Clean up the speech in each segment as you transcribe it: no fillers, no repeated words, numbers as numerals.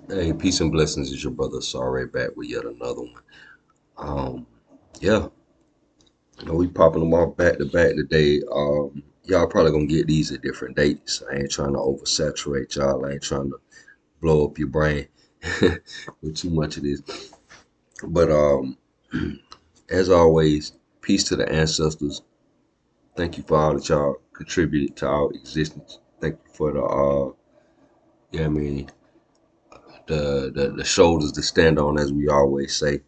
Hey, peace and blessings. Is your brother Sorry back with yet another one. Um, yeah, we popping them off back to back today. Y'all probably gonna get these at different dates. I ain't trying to oversaturate y'all. I ain't trying to blow up your brain with too much of this. But as always, peace to the ancestors. Thank you for all that y'all contributed to our existence. Thank you for the yeah, I mean the shoulders to stand on, as we always say,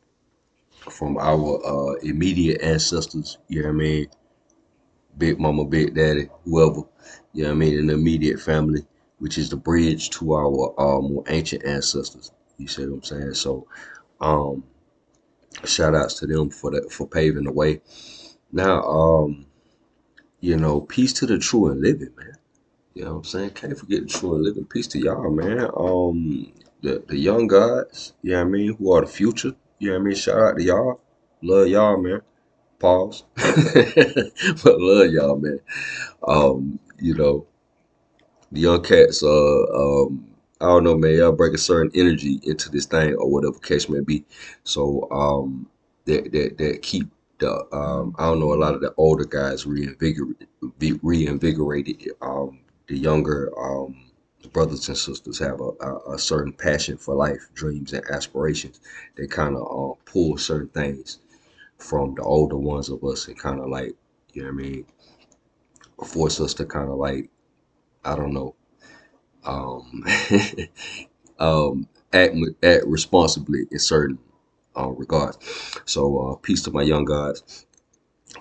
from our immediate ancestors, you know what I mean? Big mama, big daddy, whoever, you know what I mean, in the immediate family, which is the bridge to our more ancient ancestors. You see what I'm saying? So, um, shout outs to them for that, for paving the way. Now, peace to the true and living, man. You know what I'm saying? Can't forget the true and living. Peace to y'all, man. The young gods, you know what I mean, who are the future, you know what I mean? Shout out to y'all. Love y'all, man. Pause. But love y'all, man. You know, the young cats, I don't know, man, y'all bring a certain energy into this thing or whatever case may be. So, that keep I don't know, a lot of the older guys reinvigorated. The younger, brothers and sisters have a certain passion for life, dreams, and aspirations. They kind of pull certain things from the older ones of us and kind of like, you know what I mean, force us to kind of like, I don't know, um, act responsibly in certain regards. So, peace to my young gods,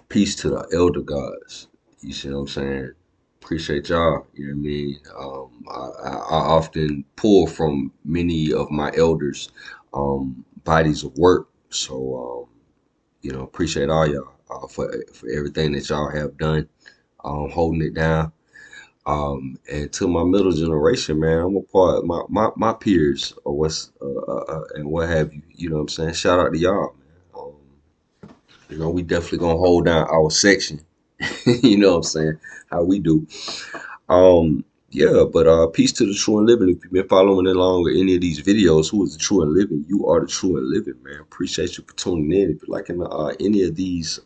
peace to the elder gods. You see what I'm saying? Appreciate y'all. You know what I mean? I often pull from many of my elders' bodies of work. So, appreciate all y'all for everything that y'all have done, holding it down. And to my middle generation, man, I'm a part of my peers or and what have you. You know what I'm saying? Shout out to y'all, man. We definitely gonna hold down our section. You know what I'm saying? How we do. Yeah, but peace to the true and living. If you've been following along with any of these videos, who is the true and living? You are the true and living, man. Appreciate you for tuning in. If you like any of these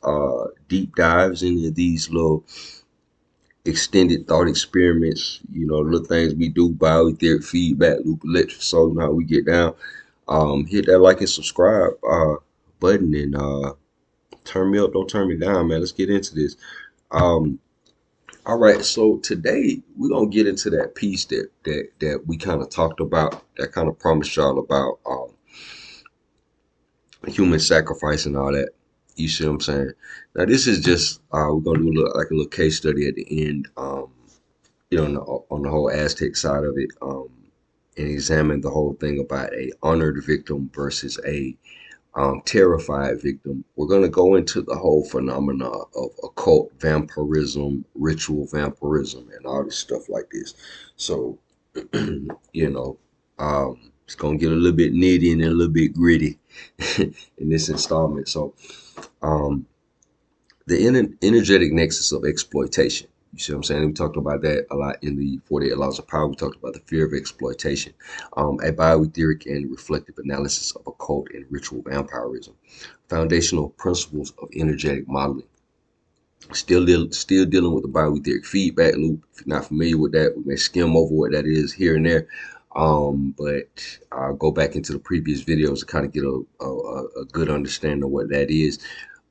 deep dives, any of these little extended thought experiments, little things we do, Bio Aetheric Feedback Loop, electric so you know how we get down. Hit that like and subscribe button and turn me up, don't turn me down, man. Let's get into this. Um, all right, so today we're gonna get into that piece that we kind of talked about, that kind of promised y'all about human sacrifice and all that. You see what I'm saying? Now this is just we're gonna do like a little case study at the end. On the whole Aztec side of it, and examine the whole thing about a honored victim versus a terrified victim. We're going to go into the whole phenomena of occult vampirism, ritual vampirism, and all this stuff like this. So, you know, it's going to get a little bit nitty and a little bit gritty in this installment. So, um, the energetic nexus of exploitation. You see what I'm saying? We talked about that a lot in the 48 Laws of Power. We talked about the fear of exploitation, a bioetheric and reflective analysis of occult and ritual vampirism, foundational principles of energetic modeling. Still dealing with the bioetheric feedback loop. If you're not familiar with that, we may skim over what that is here and there. But I'll go back into the previous videos to kind of get a good understanding of what that is.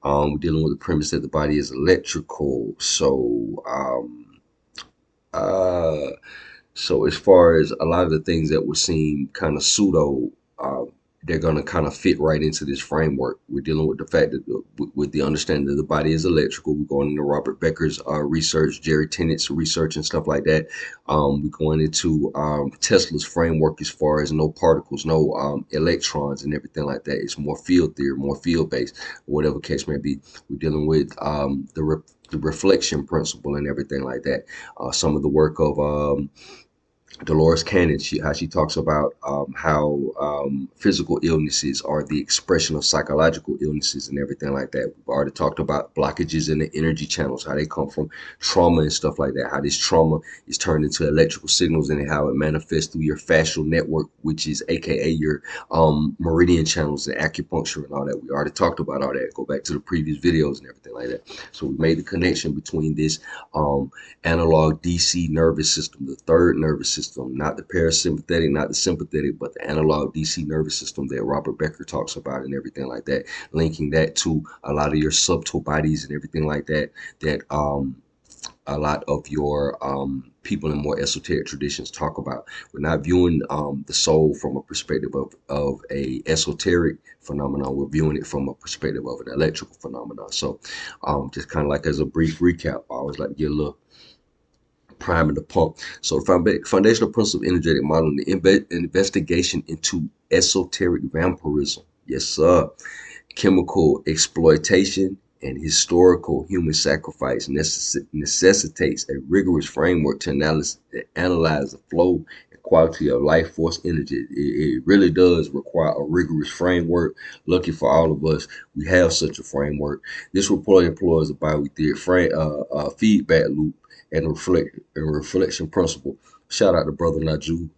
We're dealing with the premise that the body is electrical. Uh, so as far as a lot of the things that would seem kind of pseudo, uh, they're going to kind of fit right into this framework. We're dealing with the fact that with the understanding that the body is electrical. We're going into Robert Becker's research, Jerry Tennett's research, and stuff like that. We're going into Tesla's framework as far as no particles, no electrons, and everything like that. It's more field theory, more field based, whatever case may be. We're dealing with the reflection principle and everything like that. Some of the work of Dolores Cannon, how she talks about how physical illnesses are the expression of psychological illnesses and everything like that. We've already talked about blockages in the energy channels, how they come from trauma and stuff like that, how this trauma is turned into electrical signals and how it manifests through your fascial network, which is AKA your meridian channels and acupuncture and all that. We already talked about all that. Go back to the previous videos and everything like that. So we made the connection between this analog DC nervous system, the third nervous system, not the parasympathetic, not the sympathetic, but the analog DC nervous system that Robert Becker talks about and everything like that, linking that to a lot of your subtle bodies and everything like that, that a lot of your people in more esoteric traditions talk about. We're not viewing the soul from a perspective of a esoteric phenomenon. We're viewing it from a perspective of an electrical phenomenon. So just kind of like as a brief recap, I always like to get a little priming the pump. So the foundational principle of energetic modeling, the investigation into esoteric vampirism. Yes, sir. Chemical exploitation and historical human sacrifice necessitates a rigorous framework to analyze the flow and quality of life force energy. It really does require a rigorous framework. Lucky for all of us, we have such a framework. This report employs a Bio Aetheric feedback loop and reflection principle. Shout out to Brother Naju,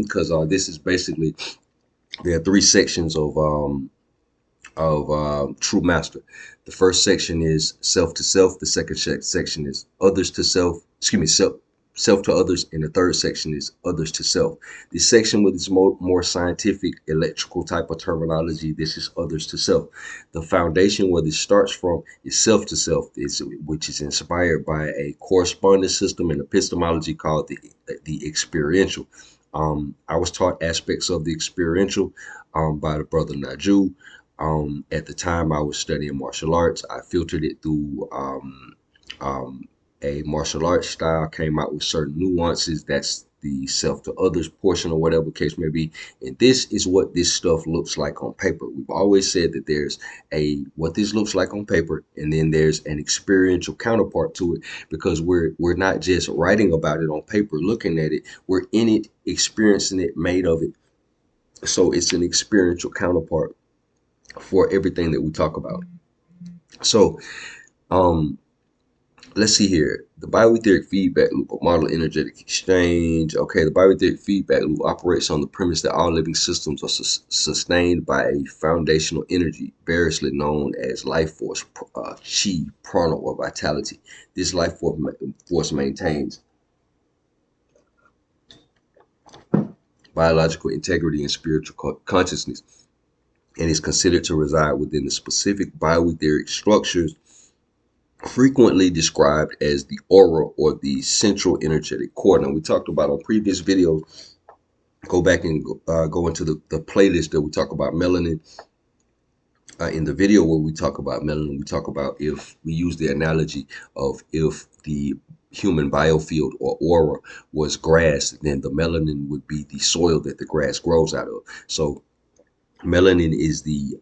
because this is basically, there are three sections of true master. The first section is self to self. The second section is others to self. Excuse me, self to others, and the third section is others to self. This section with its more scientific electrical type of terminology, this is others to self. The foundation where this starts from is self to self, which is inspired by a correspondence system and epistemology called the experiential. I was taught aspects of the experiential by the brother Naju. At the time I was studying martial arts. I filtered it through a martial arts style, came out with certain nuances. That's the self to others portion or whatever case may be. And this is what this stuff looks like on paper. We've always said that there's what this looks like on paper, and then there's an experiential counterpart to it, because we're not just writing about it on paper, looking at it, we're in it, experiencing it, made of it. So it's an experiential counterpart for everything that we talk about. So let's see here. The Bio Aetheric Feedback Loop, a model energetic exchange. Okay, the Bio Aetheric Feedback Loop operates on the premise that all living systems are sustained by a foundational energy, variously known as life force, chi, prana, or vitality. This life force maintains biological integrity and spiritual consciousness, and is considered to reside within the specific bioetheric structures frequently described as the aura or the central energetic core. Now, we talked about on previous videos, go back and go into the playlist that we talk about melanin. In the video where we talk about melanin, we talk about, if we use the analogy of if the human biofield or aura was grass, then the melanin would be the soil that the grass grows out of. So melanin is the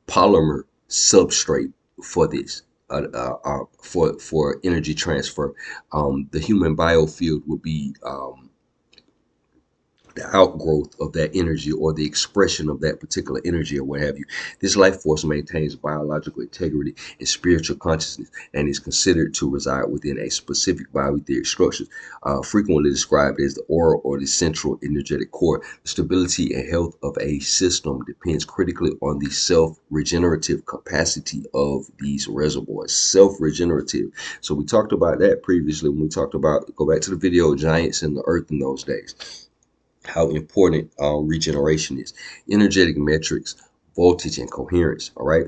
polymer substrate for this, for energy transfer. The human biofield would be the outgrowth of that energy, or the expression of that particular energy, or what have you. This life force maintains biological integrity and spiritual consciousness, and is considered to reside within a specific bioetheric structure, frequently described as the aura or the central energetic core. The stability and health of a system depends critically on the self-regenerative capacity of these reservoirs. Self-regenerative. So we talked about that previously when we talked about, go back to the video, giants in the earth in those days, how important regeneration is. Energetic metrics, voltage, and coherence. All right.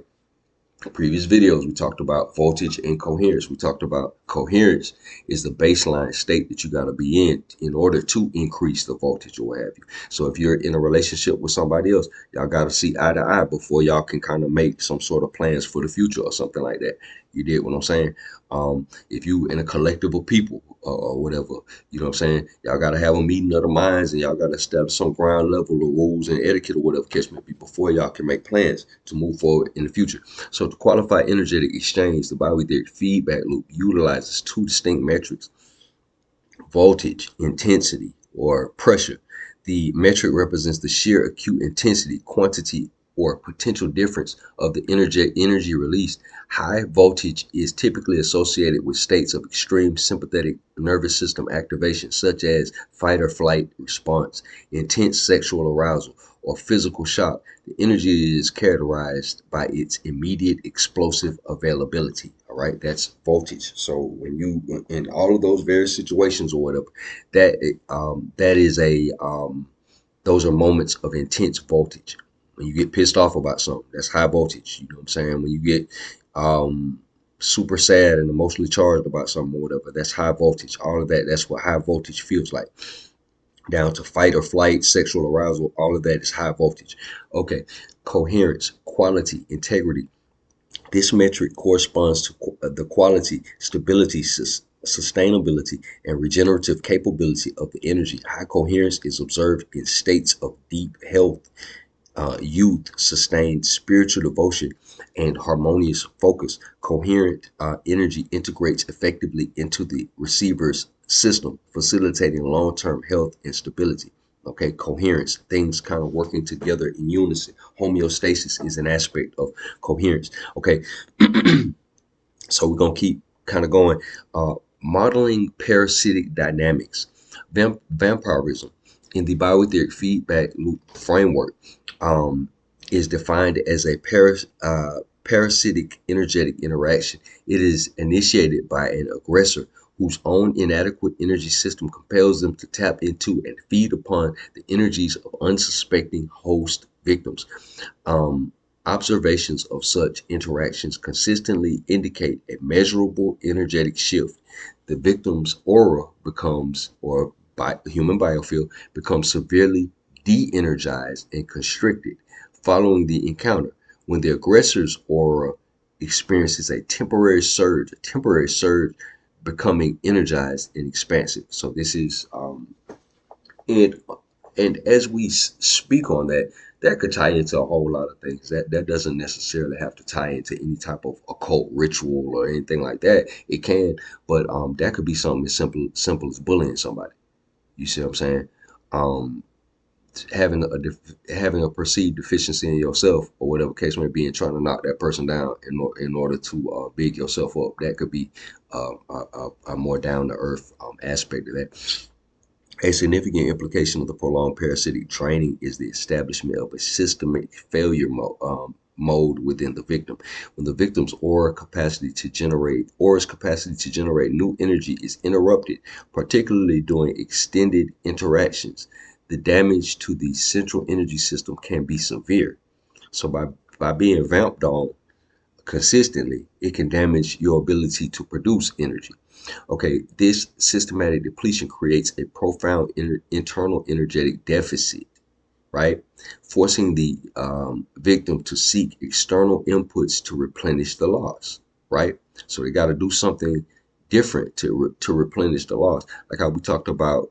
Previous videos, we talked about voltage and coherence. We talked about coherence is the baseline state that you got to be in order to increase the voltage or what have you. So if you're in a relationship with somebody else, y'all got to see eye to eye before y'all can kind of make some sort of plans for the future or something like that. You did what I'm saying? If you in a collective of people or whatever, you know what I'm saying? Y'all got to have a meeting of the minds, and y'all got to establish some ground level of rules and etiquette or whatever case may be before y'all can make plans to move forward in the future. So to qualify energetic exchange, the Bio Aetheric Feedback Loop utilizes two distinct metrics: voltage, intensity, or pressure. The metric represents the sheer acute intensity, quantity, or potential difference of the energy released. High voltage is typically associated with states of extreme sympathetic nervous system activation, such as fight or flight response, intense sexual arousal, or physical shock. The energy is characterized by its immediate explosive availability. All right, that's voltage. So when you in all of those various situations or whatever, that is a those are moments of intense voltage. When you get pissed off about something, that's high voltage. You know what I'm saying? When you get um, super sad and emotionally charged about something or whatever, that's high voltage. All of that, that's what high voltage feels like. Down to fight or flight, sexual arousal, all of that is high voltage. Okay, coherence, quality, integrity. This metric corresponds to the quality, stability, sustainability, and regenerative capability of the energy. High coherence is observed in states of deep health, youth, sustained spiritual devotion, and harmonious focus. Coherent energy integrates effectively into the receiver's system, facilitating long-term health and stability. Okay, coherence, things kind of working together in unison. Homeostasis is an aspect of coherence. Okay, so we're gonna keep kind of going. Modeling parasitic dynamics, vampirism in the bioetheric feedback loop framework is defined as a parasitic energetic interaction. It is initiated by an aggressor whose own inadequate energy system compels them to tap into and feed upon the energies of unsuspecting host victims. Um, Observations of such interactions consistently indicate a measurable energetic shift. The victim's aura becomes, or human biofield, becomes severely de-energized and constricted following the encounter. When the aggressor's aura experiences a temporary surge becoming energized and expansive. So this is and and as we speak on that, that could tie into a whole lot of things. That doesn't necessarily have to tie into any type of occult ritual or anything like that. It can, but that could be something as simple as bullying somebody. You see what I'm saying? Um, having a perceived deficiency in yourself or whatever case may be, and trying to knock that person down in order to big yourself up. That could be a more down to earth aspect of that. A significant implication of the prolonged parasitic training is the establishment of a systemic failure mode within the victim. When the victim's aura's capacity to generate new energy is interrupted, particularly during extended interactions, the damage to the central energy system can be severe. So by being vamped on consistently, it can damage your ability to produce energy. Okay, this systematic depletion creates a profound internal energetic deficit, right? Forcing the victim to seek external inputs to replenish the loss, right? So they got to do something different to replenish the loss. Like how we talked about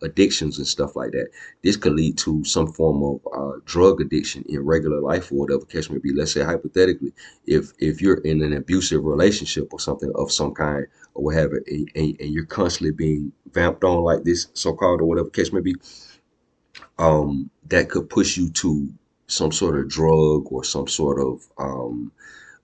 addictions and stuff like that. This could lead to some form of drug addiction in regular life or whatever case may be. Let's say hypothetically, if you're in an abusive relationship or something of some kind or whatever, and you're constantly being vamped on like this so-called or whatever case may be, that could push you to some sort of drug or some sort of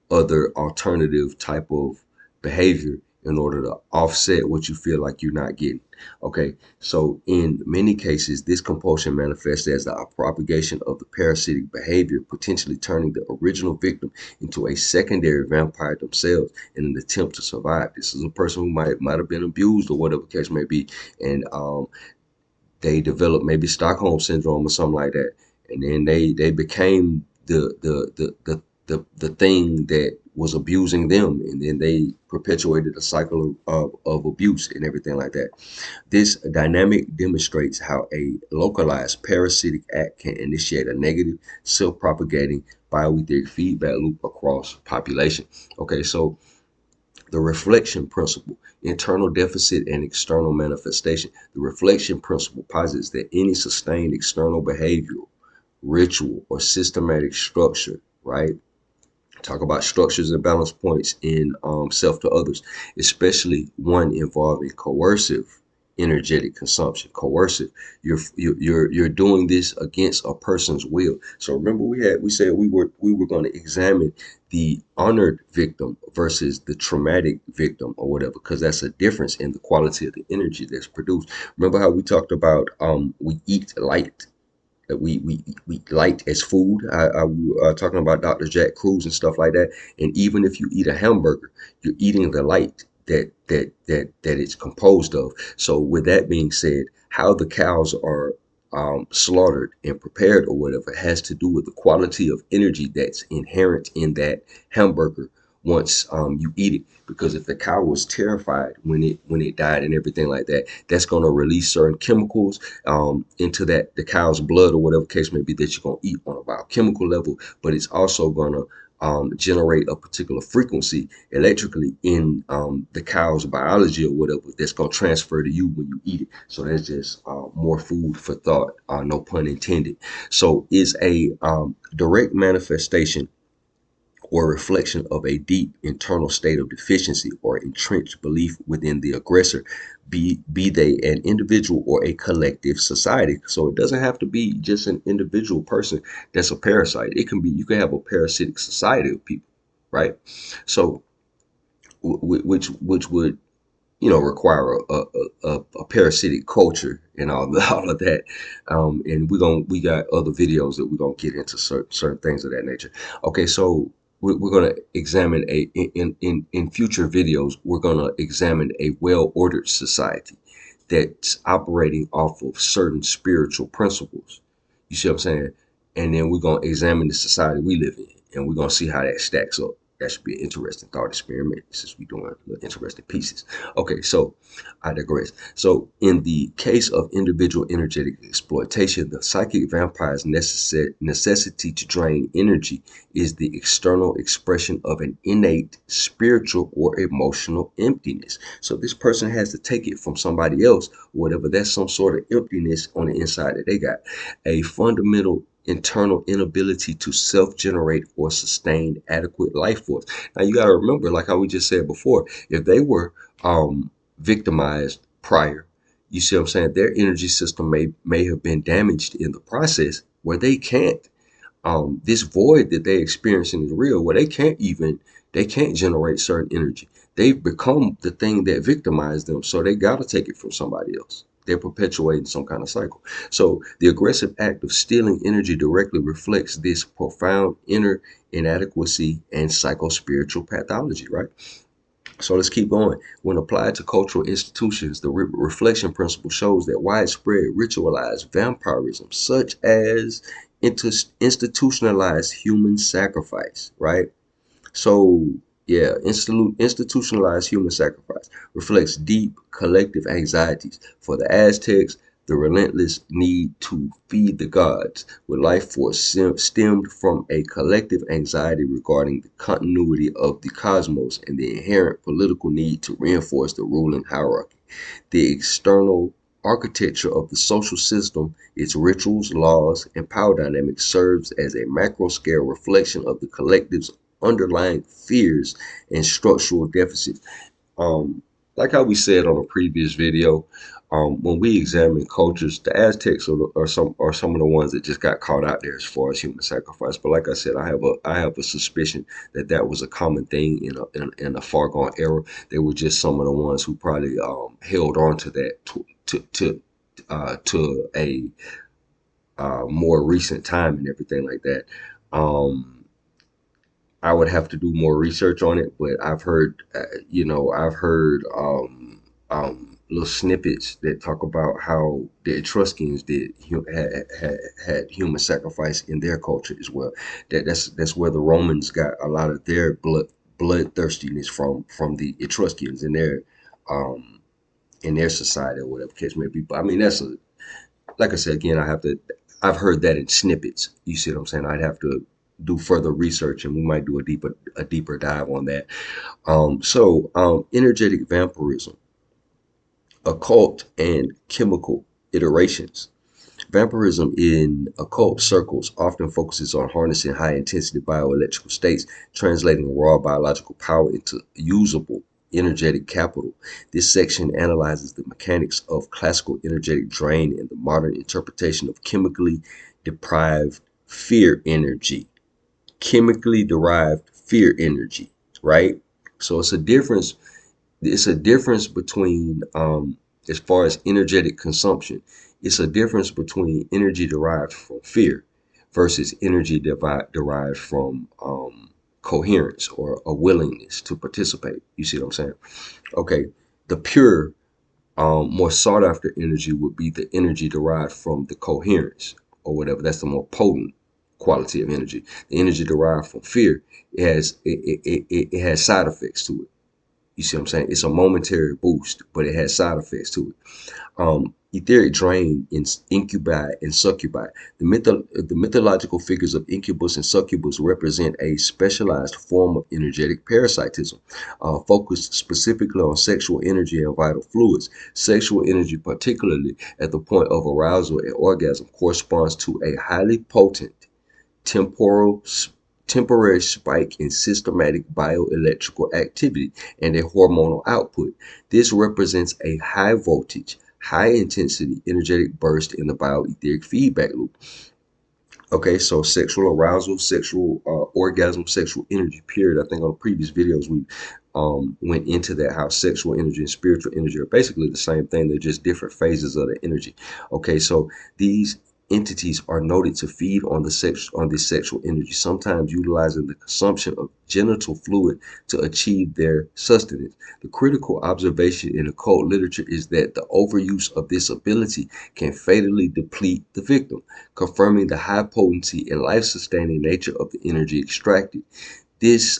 other alternative type of behavior in order to offset what you feel like you're not getting. Okay, so in many cases, this compulsion manifests as the propagation of the parasitic behavior, potentially turning the original victim into a secondary vampire themselves in an attempt to survive. This is a person who might have been abused or whatever the case may be, and they developed maybe Stockholm syndrome or something like that, and then they became the thing that was abusing them, and then they perpetuated a cycle of abuse and everything like that. This dynamic demonstrates how a localized parasitic act can initiate a negative self-propagating bioetheric feedback loop across population. Okay, so the reflection principle, internal deficit and external manifestation. The reflection principle posits that any sustained external behavioral, ritual, or systematic structure, right? Talk about structures and balance points in self to others, especially one involving coercive. energetic consumption. Coercive, you're doing this against a person's will. So remember, we said we were going to examine the honored victim versus the traumatic victim or whatever, because that's a difference in the quality of the energy that's produced. Remember how we talked about we eat light, that we light as food. We were talking about Dr. Jack Cruz and stuff like that. And even if you eat a hamburger, you're eating the light that it's composed of. So with that being said, how the cows are slaughtered and prepared or whatever has to do with the quality of energy that's inherent in that hamburger once you eat it. Because if the cow was terrified when it died and everything like that, that's going to release certain chemicals into the cow's blood or whatever case may be that you're going to eat on a biochemical level. But it's also going to generate a particular frequency electrically in the cow's biology or whatever that's going to transfer to you when you eat it. So that's just more food for thought, no pun intended. So is a direct manifestation or reflection of a deep internal state of deficiency or entrenched belief within the aggressor, be they an individual or a collective society. So it doesn't have to be just an individual person that's a parasite. It can be, you can have a parasitic society of people, right? So which would, you know, require a parasitic culture and all of that. And we got other videos that we're gonna get into certain things of that nature. Okay, so we're gonna examine in future videos. We're gonna examine a well-ordered society that's operating off of certain spiritual principles. You see what I'm saying? And then we're gonna examine the society we live in, and we're gonna see how that stacks up. That should be an interesting thought experiment since we're doing interesting pieces. Okay, so I digress. So in the case of individual energetic exploitation, the psychic vampire's necessity to drain energy is the external expression of an innate spiritual or emotional emptiness. So this person has to take it from somebody else, whatever. That's some sort of emptiness on the inside that they got. A fundamental internal inability to self-generate or sustain adequate life force. Now you got to remember, like how we just said before, if they were victimized prior, you see what I'm saying, their energy system may have been damaged in the process, where they can't this void that they experiencing is real, where they can't generate certain energy. They've become the thing that victimized them, so they got to take it from somebody else. They're perpetuating some kind of cycle. So the aggressive act of stealing energy directly reflects this profound inner inadequacy and psycho-spiritual pathology, right? So let's keep going. When applied to cultural institutions, the reflection principle shows that widespread ritualized vampirism, such as institutionalized human sacrifice, right? So, yeah, institutionalized human sacrifice reflects deep collective anxieties. For the Aztecs, the relentless need to feed the gods with life force stemmed from a collective anxiety regarding the continuity of the cosmos and the inherent political need to reinforce the ruling hierarchy. The external architecture of the social system, its rituals, laws, and power dynamics serves as a macro-scale reflection of the collective's underlying fears and structural deficits. Um, like how we said on a previous video, when we examine cultures, the Aztecs are some of the ones that just got caught out there as far as human sacrifice. But like I said, I have a suspicion that that was a common thing in a far gone era. They were just some of the ones who probably held on to that to a more recent time and everything like that. Um, I would have to do more research on it, but I've heard little snippets that talk about how the Etruscans had human sacrifice in their culture as well. That's where the Romans got a lot of their bloodthirstiness from the Etruscans in their society or whatever case may be. But I mean, like I said again, I've heard that in snippets. You see what I'm saying? I'd have to do further research, and we might do a deeper dive on that. Energetic vampirism, occult and chemical iterations. Vampirism in occult circles often focuses on harnessing high intensity bioelectrical states, translating raw biological power into usable energetic capital. This section analyzes the mechanics of classical energetic drain and the modern interpretation of chemically deprived fear energy. Chemically derived fear energy, right? So it's a difference between as far as energetic consumption, it's a difference between energy derived from fear versus energy derived from coherence or a willingness to participate. You see what I'm saying? Okay, the pure, more sought after energy would be the energy derived from the coherence or whatever. That's the more potent quality of energy. The energy derived from fear, it has side effects to it. You see what I'm saying? It's a momentary boost, but it has side effects to it. Etheric drain in incubi and succubi. The mythological figures of incubus and succubus represent a specialized form of energetic parasitism, focused specifically on sexual energy and vital fluids. Sexual energy, particularly at the point of arousal and orgasm, corresponds to a highly potent temporal temporary spike in systematic bioelectrical activity and a hormonal output. This represents a high voltage, high intensity energetic burst in the bioetheric feedback loop. Okay, so sexual arousal, sexual orgasm, sexual energy, period. I think on the previous videos we went into that, how sexual energy and spiritual energy are basically the same thing. They're just different phases of the energy. Okay, so these entities are noted to feed on this sexual energy, sometimes utilizing the consumption of genital fluid to achieve their sustenance. The critical observation in occult literature is that the overuse of this ability can fatally deplete the victim, confirming the high potency and life-sustaining nature of the energy extracted. This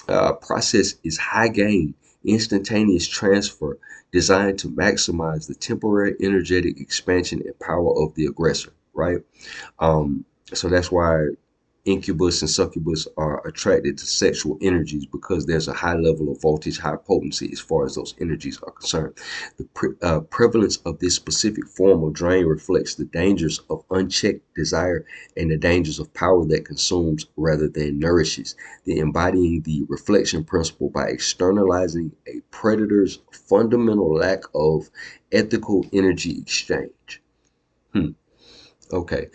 process is high gain, instantaneous transfer designed to maximize the temporary energetic expansion and power of the aggressor, right? So that's why incubus and succubus are attracted to sexual energies, because there's a high level of voltage, high potency as far as those energies are concerned. The prevalence of this specific form of drain reflects the dangers of unchecked desire and the dangers of power that consumes rather than nourishes. The embodying the reflection principle by externalizing a predator's fundamental lack of ethical energy exchange. Okay,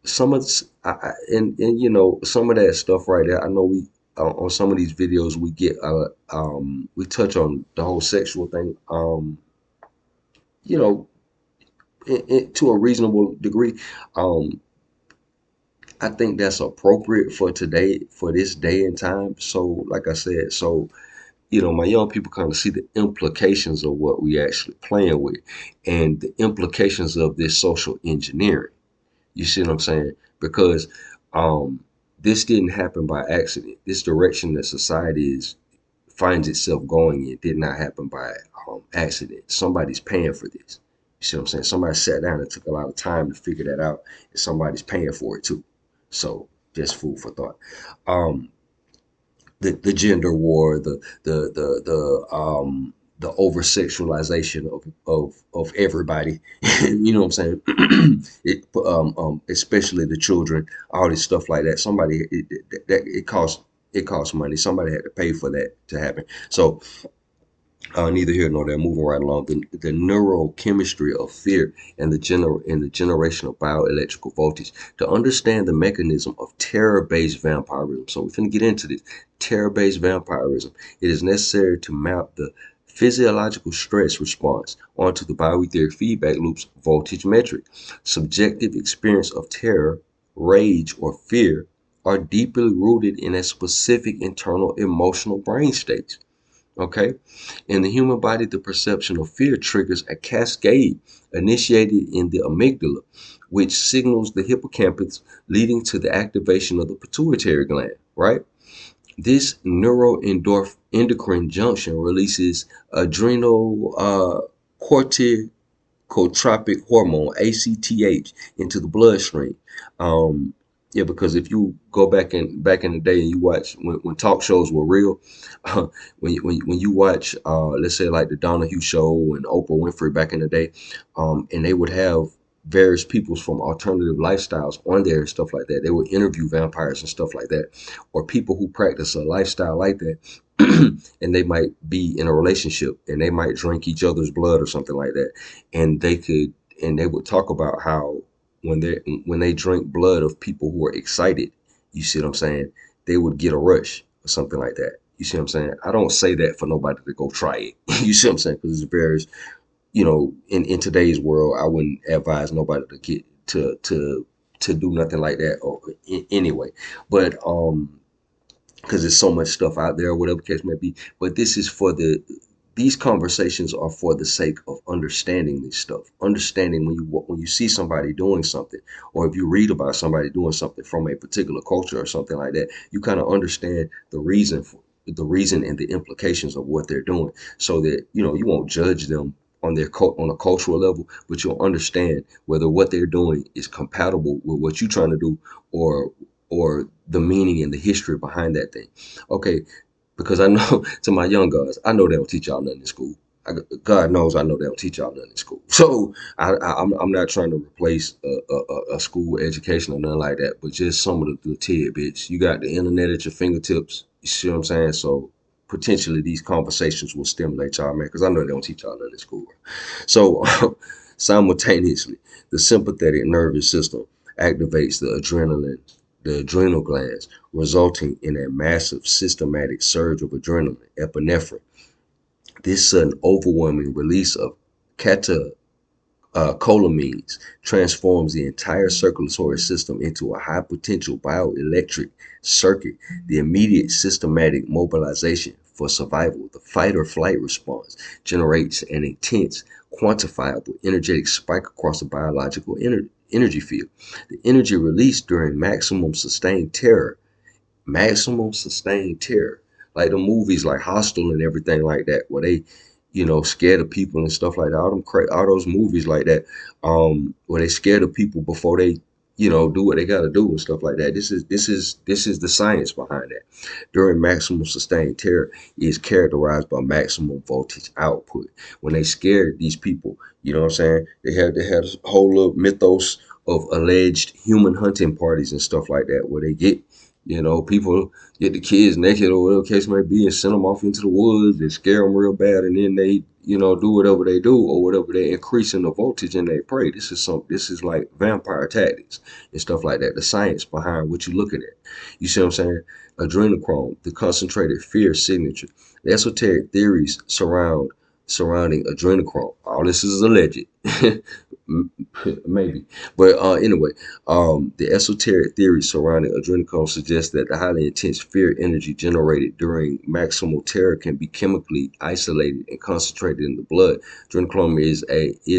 some of this, and you know, some of that stuff right there. I know we on some of these videos we get we touch on the whole sexual thing. You know, to a reasonable degree. Um, I think that's appropriate for today, for this day and time. So, like I said, so you know, my young people kind of see the implications of what we actually playing with, and the implications of this social engineering. You see what I'm saying? Because this didn't happen by accident. This direction that society finds itself going in did not happen by accident. Somebody's paying for this. You see what I'm saying? Somebody sat down and took a lot of time to figure that out, and somebody's paying for it too. So just food for thought. Um, the gender war, the over sexualization of everybody. You know what I'm saying? Especially the children, all this stuff like that. Somebody it costs money. Somebody had to pay for that to happen. So neither here nor there. Moving right along, the neurochemistry of fear and the generation of bioelectrical voltage to understand the mechanism of terror-based vampirism. So we're going to get into this terror-based vampirism. It is necessary to map the physiological stress response onto the bioetheric feedback loop's voltage metric. Subjective experience of terror, rage, or fear are deeply rooted in a specific internal emotional brain state. Okay. In the human body, the perception of fear triggers a cascade initiated in the amygdala, which signals the hippocampus, leading to the activation of the pituitary gland, right? This neuroendocrine junction releases adrenal corticotropic hormone, ACTH, into the bloodstream. Um, yeah, because if you go back in the day and you watch when talk shows were real, when you watch let's say like the Donahue show and Oprah Winfrey back in the day, and they would have various peoples from alternative lifestyles on there and stuff like that. They would interview vampires and stuff like that, or people who practice a lifestyle like that. And they might be in a relationship and they might drink each other's blood or something like that. And they would talk about how when they drink blood of people who are excited, you see what I'm saying, they would get a rush or something like that. You see what I'm saying? I don't say that for nobody to go try it. You see what I'm saying? Because it's various, in today's world, I wouldn't advise nobody to get to do nothing like that or anyway. But because there's so much stuff out there, whatever the case may be. But this is these conversations are for the sake of understanding this stuff. Understanding when you see somebody doing something, or if you read about somebody doing something from a particular culture or something like that, you kind of understand the reason and the implications of what they're doing, so that you won't judge them on a cultural level, but you'll understand whether what they're doing is compatible with what you're trying to do, or the meaning and the history behind that thing. Okay, because I know to my young guys, I know they don't teach y'all nothing in school. God knows I know they don't teach y'all nothing in school. So I'm not trying to replace a school education or nothing like that, but just some of the tidbits. You got the internet at your fingertips. You see what I'm saying? So potentially these conversations will stimulate y'all, man, because I know they don't teach y'all nothing in school. So simultaneously, the sympathetic nervous system activates the adrenal glands, resulting in a massive systematic surge of adrenaline, epinephrine. This sudden overwhelming release of catecholamines transforms the entire circulatory system into a high potential bioelectric circuit. The immediate systematic mobilization for survival, the fight or flight response, generates an intense, quantifiable, energetic spike across the biological energy field. The energy released during maximum sustained terror, like the movies like Hostel and everything like that, where they, scared of people and stuff like that. All those movies like that, where they scared of people before they, do what they got to do and stuff like that. This is the science behind that. During maximum sustained terror is characterized by maximum voltage output. When they scared these people, you know what I'm saying? They had a whole little mythos of alleged human hunting parties and stuff like that, where they get, people get the kids naked or whatever the case may be and send them off into the woods and scare them real bad, and then they, do whatever they do or whatever they increasing the voltage and they pray. This is like vampire tactics and stuff like that. The science behind what you're looking at. You see what I'm saying? Adrenochrome, the concentrated fear signature. The esoteric theories surrounding adrenochrome. All this is alleged. Maybe. But anyway, the esoteric theory surrounding adrenochrome suggests that the highly intense fear energy generated during maximal terror can be chemically isolated and concentrated in the blood. Adrenochrome is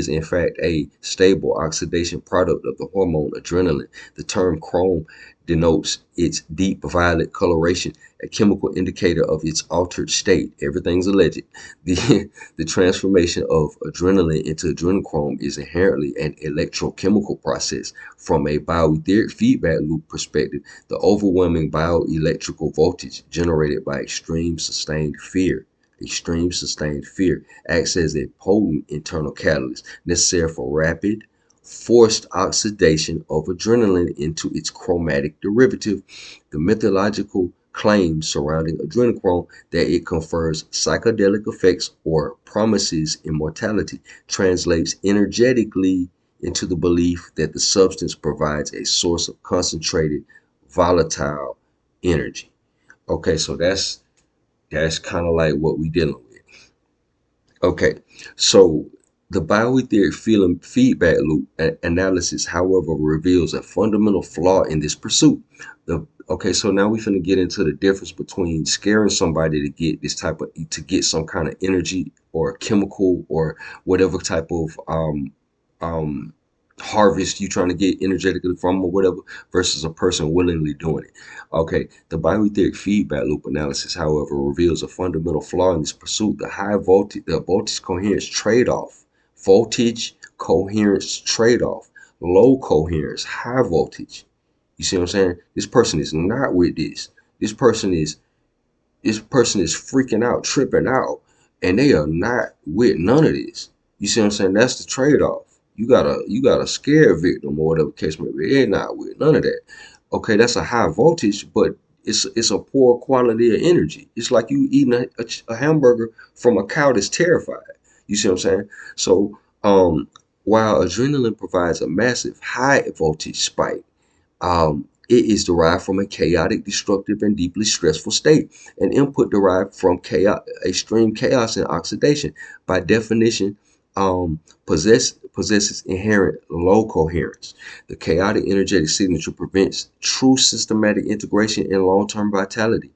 in fact a stable oxidation product of the hormone adrenaline. The term chrome denotes its deep violet coloration, a chemical indicator of its altered state. Everything's alleged. The transformation of adrenaline into adrenochrome is inherently an electrochemical process. From a Bio Aetheric Feedback Loop perspective, the overwhelming bioelectrical voltage generated by extreme sustained fear acts as a potent internal catalyst necessary for rapid, forced oxidation of adrenaline into its chromatic derivative. The mythological claims surrounding adrenochrome that it confers psychedelic effects or promises immortality translates energetically into the belief that the substance provides a source of concentrated, volatile energy. Okay, so that's kind of like what we dealing with. Okay, so the bioetheric feedback loop analysis, however, reveals a fundamental flaw in this pursuit. So now we're going to get into the difference between scaring somebody to get some kind of energy or chemical or whatever type of um, harvest you trying to get energetically from or whatever, versus a person willingly doing it. Okay, the bioetheric feedback loop analysis, however, reveals a fundamental flaw in this pursuit: the voltage coherence trade-off. Voltage coherence trade-off. Low coherence, high voltage. You see what I'm saying? This person is not with this. This person is freaking out, tripping out, and they are not with none of this. You see what I'm saying? That's the trade-off. you got a scare victim or whatever case may be. They're not with none of that. Okay, that's a high voltage, but it's a poor quality of energy. It's like you eating a hamburger from a cow that's terrified. You see what I'm saying? So while adrenaline provides a massive high voltage spike, it is derived from a chaotic, destructive, and deeply stressful state. An input derived from chaos, extreme chaos and oxidation. By definition, possesses inherent low coherence. The chaotic energetic signature prevents true systematic integration and long-term vitality.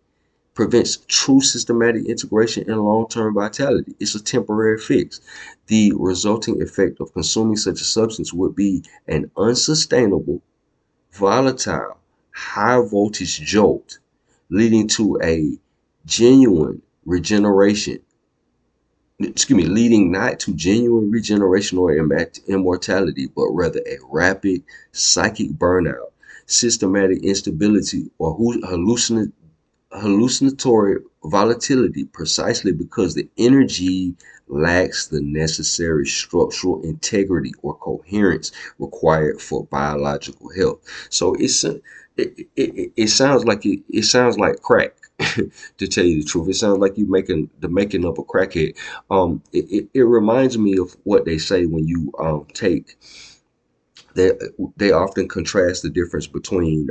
Prevents true systematic integration and long-term vitality. It's a temporary fix. The resulting effect of consuming such a substance would be an unsustainable, volatile, high voltage jolt, leading to a genuine regeneration. Excuse me, leading not to genuine regeneration or immortality, but rather a rapid psychic burnout, systematic instability, or hallucinatory volatility, precisely because the energy lacks the necessary structural integrity or coherence required for biological health. So it sounds like it sounds like crack. To tell you the truth, it sounds like you making the making of a crackhead. It reminds me of what they say when you take they they often contrast the difference between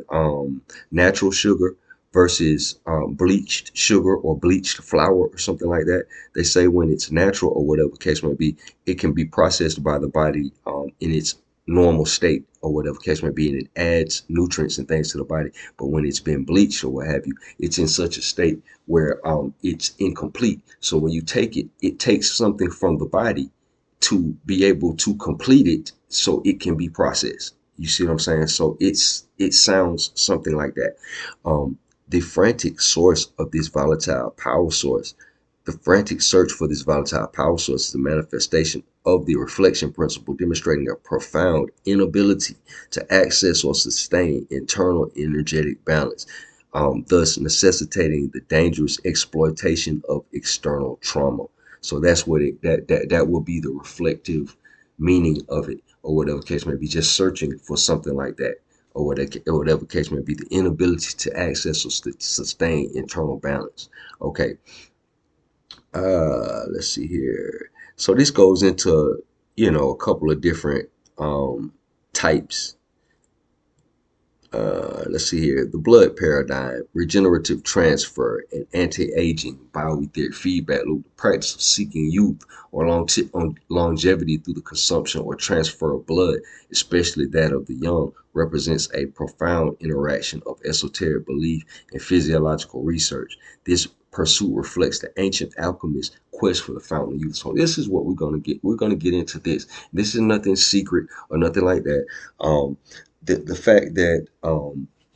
natural sugar versus bleached sugar or bleached flour or something like that. They say when it's natural or whatever the case may be, it can be processed by the body in its normal state or whatever the case may be, and it adds nutrients and things to the body. But when it's been bleached or what have you, it's in such a state where it's incomplete. So when you take it, it takes something from the body to be able to complete it so it can be processed. You see what I'm saying? So it sounds something like that. The frantic source of this volatile power source, the frantic search for this volatile power source is a manifestation of the reflection principle, demonstrating a profound inability to access or sustain internal energetic balance, thus necessitating the dangerous exploitation of external trauma. So that's what that will be the reflective meaning of it, or whatever case may be, just searching for something like that, or whatever case may be, the inability to access or sustain internal balance. Okay, let's see here. So this goes into, a couple of different types. Let's see here. The blood paradigm, regenerative transfer, and anti-aging, bioetheric feedback loop. The practice of seeking youth or longevity through the consumption or transfer of blood, especially that of the young, represents a profound interaction of esoteric belief and physiological research. This pursuit reflects the ancient alchemist's quest for the fountain of youth. So this is what we're gonna get. We're gonna get into this. This is nothing secret or nothing like that. The fact that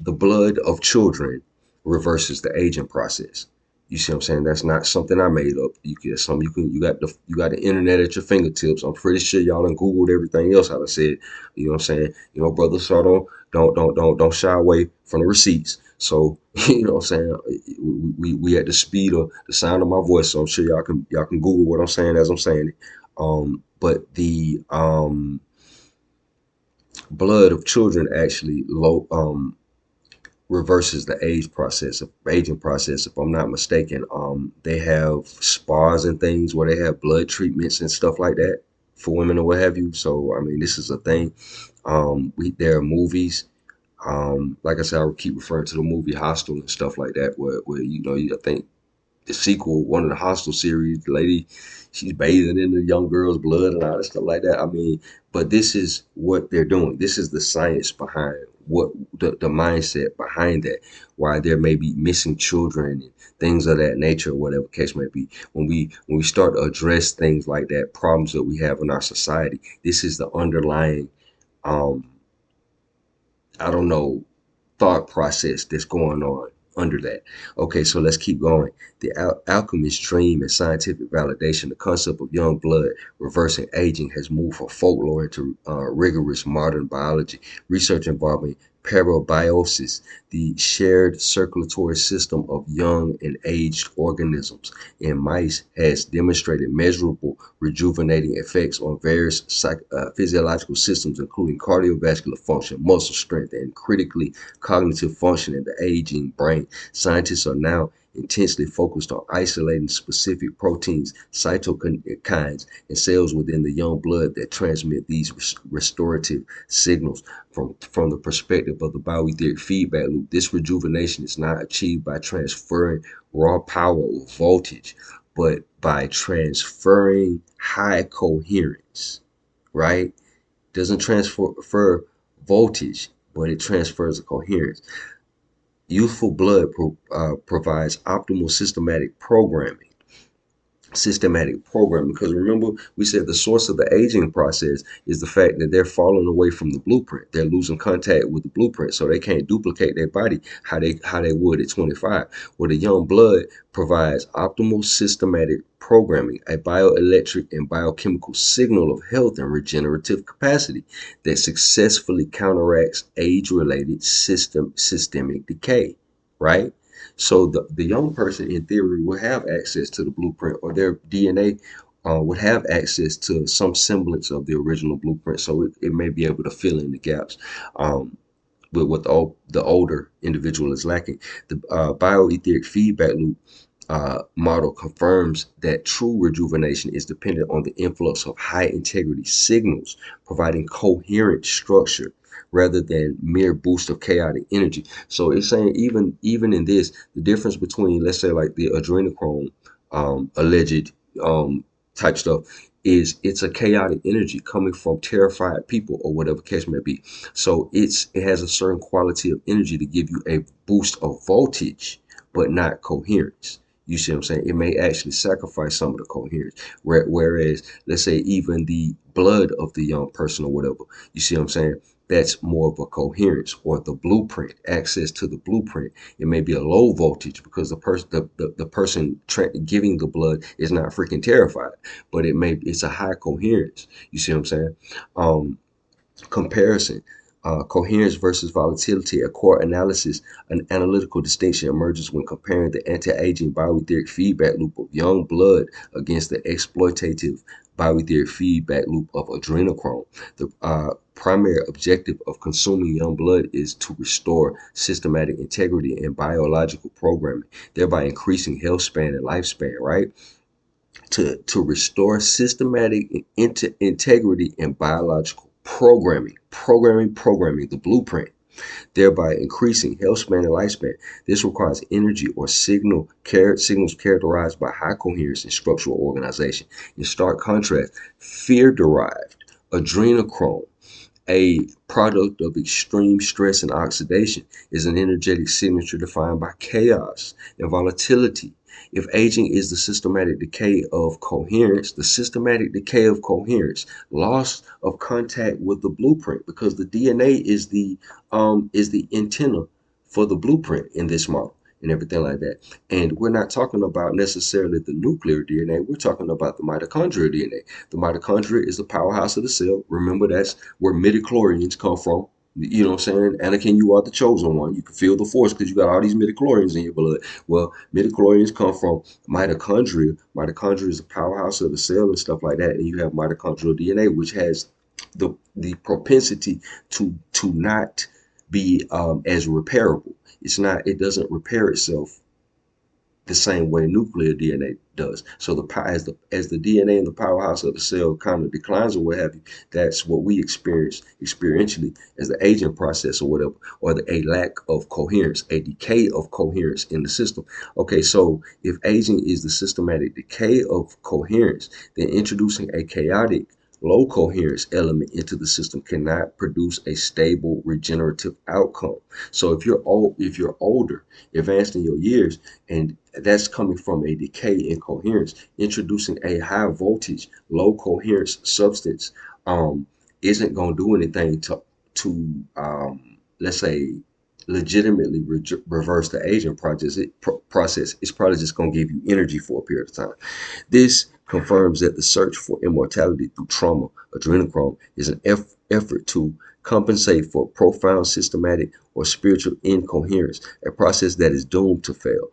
the blood of children reverses the aging process. You see what I'm saying? That's not something I made up. You got the internet at your fingertips. I'm pretty sure y'all done Googled everything else I said. You know what I'm saying? Brother, so don't shy away from the receipts. So you know what I'm saying? We at the speed of the sound of my voice, so I'm sure y'all can Google what I'm saying as I'm saying it. But the blood of children actually reverses the aging process. If I'm not mistaken, they have spas and things where they have blood treatments and stuff like that for women or what have you. So I mean, this is a thing. There are movies. Like I said, I would keep referring to the movie Hostel and stuff like that, where I think the sequel, one of the Hostel series, the lady, she's bathing in the young girl's blood and all that stuff like that. I mean, but this is what they're doing. This is the science behind what the mindset behind that, why there may be missing children and things of that nature, whatever case may be. When we start to address things like that, problems that we have in our society, this is the underlying um I don't know, thought process that's going on under that. Okay, so let's keep going. The alchemist's dream and scientific validation, the concept of young blood reversing aging has moved from folklore into rigorous modern biology. Research involving parabiosis, the shared circulatory system of young and aged organisms in mice, has demonstrated measurable rejuvenating effects on various physiological systems, including cardiovascular function, muscle strength, and critically cognitive function in the aging brain. Scientists are now intensely focused on isolating specific proteins, cytokines, and cells within the young blood that transmit these restorative signals. From the perspective of the bioetheric feedback loop, this rejuvenation is not achieved by transferring raw power or voltage, but by transferring high coherence, right? Doesn't transfer voltage, but it transfers a coherence. Youthful blood provides optimal systematic programming, because remember we said the source of the aging process is the fact that they're falling away from the blueprint. They're losing contact with the blueprint, so they can't duplicate their body how they would at 25. Well, the young blood provides optimal systematic programming, a bioelectric and biochemical signal of health and regenerative capacity that successfully counteracts age-related systemic decay, right? So the young person, in theory, will have access to the blueprint, or their DNA would have access to some semblance of the original blueprint. So it may be able to fill in the gaps with what the older individual is lacking. The bioetheric feedback loop model confirms that true rejuvenation is dependent on the influx of high integrity signals, providing coherent structure rather than mere boost of chaotic energy. So it's saying even in this, the difference between, let's say, like the adrenochrome alleged type stuff, is it's a chaotic energy coming from terrified people or whatever case may be. So it has a certain quality of energy to give you a boost of voltage, but not coherence. You see what I'm saying? It may actually sacrifice some of the coherence. Whereas, let's say, even the blood of the young person or whatever, you see what I'm saying? That's more of a coherence, or the blueprint, access to the blueprint. It may be a low voltage because the person giving the blood is not freaking terrified, but it's a high coherence. You see what I'm saying? Comparison. Coherence versus volatility. A core analysis, an analytical distinction emerges when comparing the anti-aging bioetheric feedback loop of young blood against the exploitative bioetheric feedback loop of adrenochrome. The primary objective of consuming young blood is to restore systematic integrity and biological programming, thereby increasing health span and lifespan, right? To restore systematic integrity and biological programming, the blueprint, thereby increasing health span and lifespan. This requires energy or signals characterized by high coherence and structural organization. In stark contrast, fear-derived adrenochrome, a product of extreme stress and oxidation, is an energetic signature defined by chaos and volatility. If aging is the systematic decay of coherence, loss of contact with the blueprint, because the DNA is the antenna for the blueprint in this model and everything like that. And we're not talking about necessarily the nuclear DNA. We're talking about the mitochondrial DNA. The mitochondria is the powerhouse of the cell. Remember, that's where midichlorians come from. You know what I'm saying? Anakin, you are the chosen one. You can feel the force because you got all these midichlorians in your blood. Well, midichlorians come from mitochondria. Mitochondria is the powerhouse of the cell and stuff like that. And you have mitochondrial DNA, which has the propensity to not be as repairable. It doesn't repair itself the same way nuclear DNA does. So as the DNA in the powerhouse of the cell kind of declines or what have you, that's what we experience experientially as the aging process or whatever, or a lack of coherence, a decay of coherence in the system. Okay, so if aging is the systematic decay of coherence, then introducing a chaotic low coherence element into the system cannot produce a stable regenerative outcome. So if you're older, advanced in your years, and that's coming from a decay in coherence, introducing a high voltage, low coherence substance isn't going to do anything to let's say legitimately reverse the aging process. It's probably just going to give you energy for a period of time. This confirms that the search for immortality through trauma, adrenochrome, is an effort to compensate for profound systematic or spiritual incoherence, a process that is doomed to fail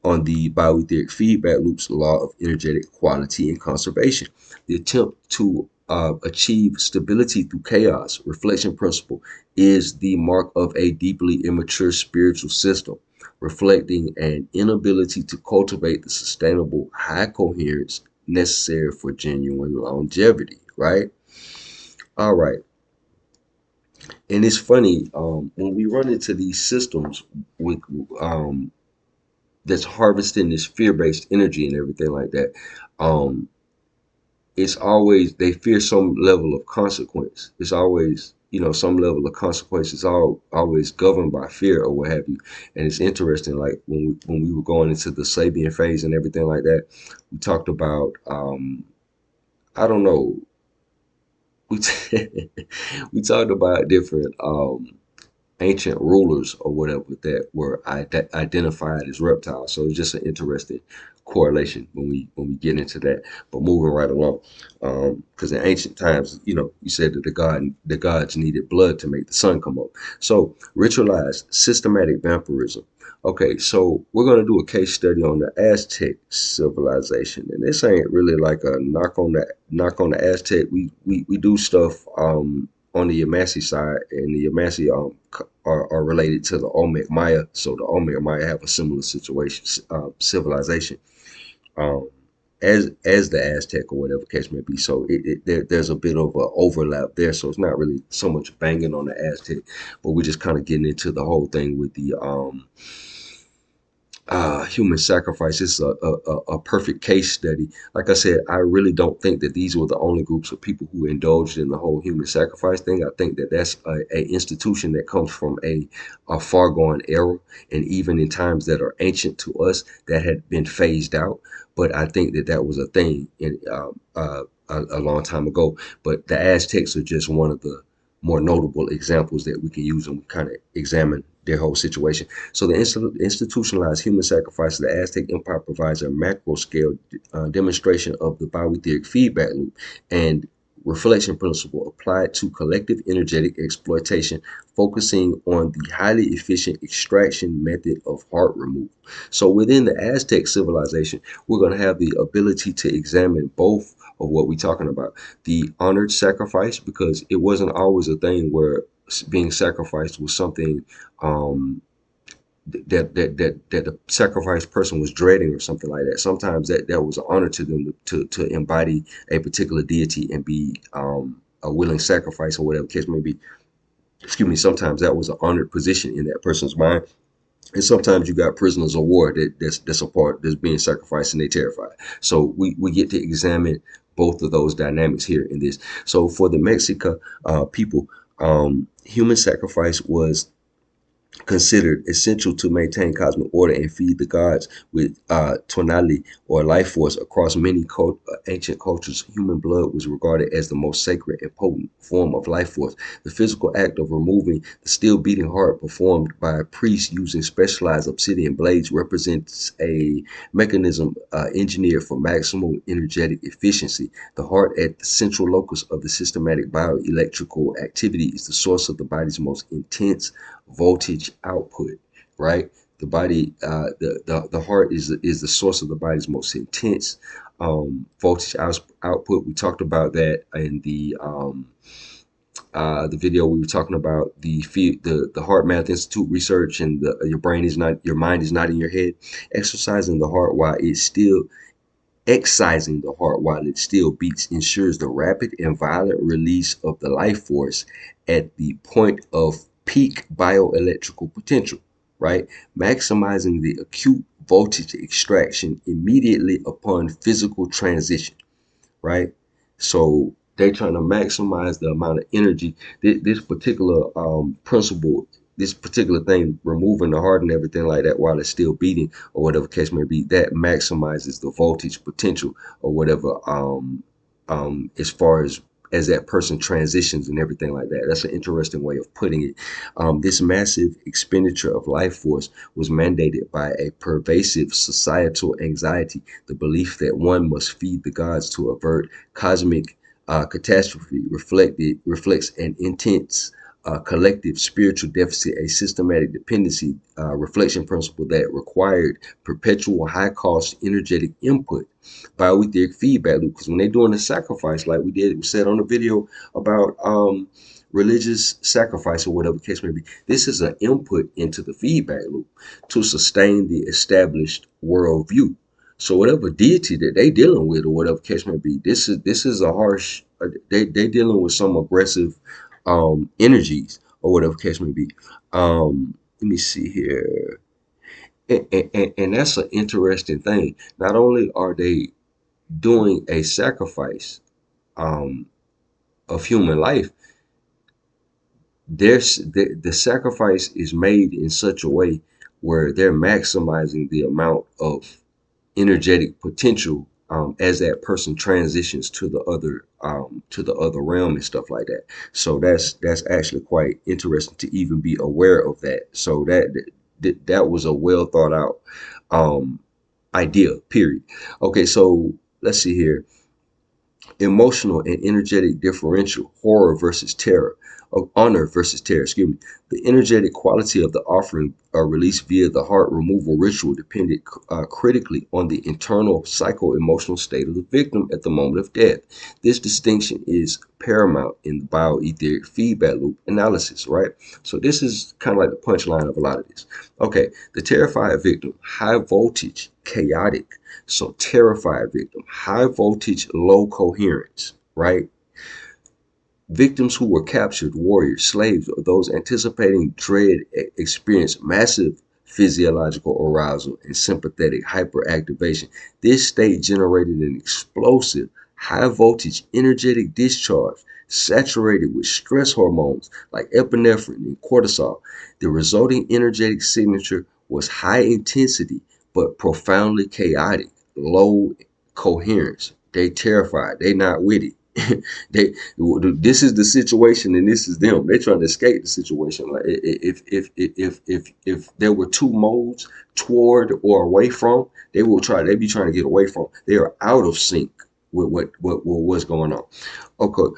on the Bio Aetheric Feedback Loop's law of energetic quality and conservation. The attempt to achieve stability through chaos, reflection principle, is the mark of a deeply immature spiritual system, reflecting an inability to cultivate the sustainable high coherence necessary for genuine longevity, right? All right. And it's funny, when we run into these systems with that's harvesting this fear-based energy and everything like that, um, it's always they fear some level of consequence. It's always, some level of consequence is always governed by fear or what have you. And it's interesting, like when we were going into the Sabian phase and everything like that, we talked about I don't know, we we talked about different ancient rulers or whatever that were identified as reptiles. So it's just an interesting correlation when we get into that. But moving right along, because in ancient times, you said that the gods needed blood to make the sun come up. So ritualized systematic vampirism. Okay, so we're going to do a case study on the Aztec civilization, and this ain't really like a knock on the Aztec. We do stuff on the Yamasi side, and the Yamasi are related to the Olmec Maya. So the Olmec Maya have a similar situation, civilization, um, as the Aztec or whatever case may be. So there's a bit of a overlap there. So it's not really so much banging on the Aztec, but we're just kind of getting into the whole thing with the human sacrifice. It's a perfect case study. Like I said, I really don't think that these were the only groups of people who indulged in the whole human sacrifice thing. I think that that's a institution that comes from a far gone era, and even in times that are ancient to us, that had been phased out. But I think that that was a thing in a long time ago. But the Aztecs are just one of the more notable examples that we can use and kind of examine their whole situation. So the institutionalized human sacrifice of the Aztec Empire provides a macro scale demonstration of the bioetheric feedback loop and reflection principle applied to collective energetic exploitation, focusing on the highly efficient extraction method of heart removal. So within the Aztec civilization, we're going to have the ability to examine both of what we're talking about. The honored sacrifice, because it wasn't always a thing where being sacrificed was something um, that the sacrificed person was dreading or something like that. Sometimes that was an honor to them to embody a particular deity and be a willing sacrifice or whatever case may be. Excuse me. Sometimes that was an honored position in that person's mind. And sometimes you got prisoners of war that's a part that's being sacrificed and they terrified. So we get to examine both of those dynamics here in this. So for the Mexica people, human sacrifice was considered essential to maintain cosmic order and feed the gods with tonali or life force. Across many ancient cultures, human blood was regarded as the most sacred and potent form of life force. The physical act of removing the still beating heart performed by a priest using specialized obsidian blades represents a mechanism engineered for maximum energetic efficiency. The heart, at the central locus of the systematic bioelectrical activity, is the source of the body's most intense voltage output, right? The body, the heart is the source of the body's most intense voltage output. We talked about that in the video. We were talking about the Heart Math Institute research, and your mind is not in your head. Exercising the heart while it's still excising the heart while it still beats ensures the rapid and violent release of the life force at the point of peak bioelectrical potential, right? Maximizing the acute voltage extraction immediately upon physical transition, right? So they're trying to maximize the amount of energy. This particular principle, this particular thing, removing the heart and everything like that while it's still beating or whatever case may be, that maximizes the voltage potential or whatever, as far as that person transitions and everything like that. That's an interesting way of putting it. This massive expenditure of life force was mandated by a pervasive societal anxiety, the belief that one must feed the gods to avert cosmic catastrophe reflects an intense collective spiritual deficit, a systematic dependency reflection principle that required perpetual high cost energetic input. Bio Aetheric Feedback Loop, because when they're doing the sacrifice, like we said on the video about religious sacrifice or whatever the case may be, this is an input into the feedback loop to sustain the established worldview. So whatever deity that they dealing with or whatever case may be, this is a harsh. They dealing with some aggressive energies or whatever case may be. Let me see here, and that's an interesting thing. Not only are they doing a sacrifice um, of human life, the sacrifice is made in such a way where they're maximizing the amount of energetic potential as that person transitions to the other realm and stuff like that. So that's actually quite interesting to even be aware of that. So that was a well thought out um, idea. Period. Okay, so let's see here. Emotional and energetic differential, horror versus terror, of honor versus terror, excuse me. The energetic quality of the offering released via the heart removal ritual depended critically on the internal psycho-emotional state of the victim at the moment of death. This distinction is paramount in the bioetheric feedback loop analysis, right? So this is kind of like the punchline of a lot of this. Okay, the terrified victim, high voltage, chaotic. So terrified victim, high voltage, low coherence, right? Victims who were captured, warriors, slaves, or those anticipating dread experience massive physiological arousal and sympathetic hyperactivation. This state generated an explosive, high voltage, energetic discharge saturated with stress hormones like epinephrine and cortisol. The resulting energetic signature was high intensity but profoundly chaotic, low coherence. They terrified. They not with it. This is the situation and this is them. They're trying to escape the situation. Like if there were two modes, toward or away from, they'd be trying to get away from. They are out of sync with what's going on. Okay.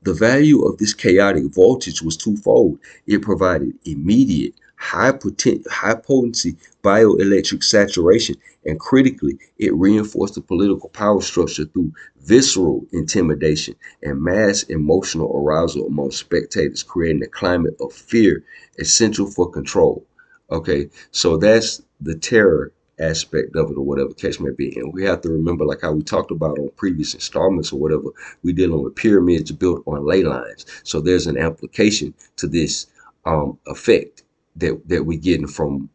The value of this chaotic voltage was twofold. It provided immediate high potency bioelectric saturation, and critically, it reinforced the political power structure through visceral intimidation and mass emotional arousal among spectators, creating a climate of fear essential for control. Okay, so that's the terror aspect of it or whatever the case may be. And we have to remember, like how we talked about on previous installments or whatever, we're dealing with pyramids built on ley lines. So there's an application to this effect that we getting from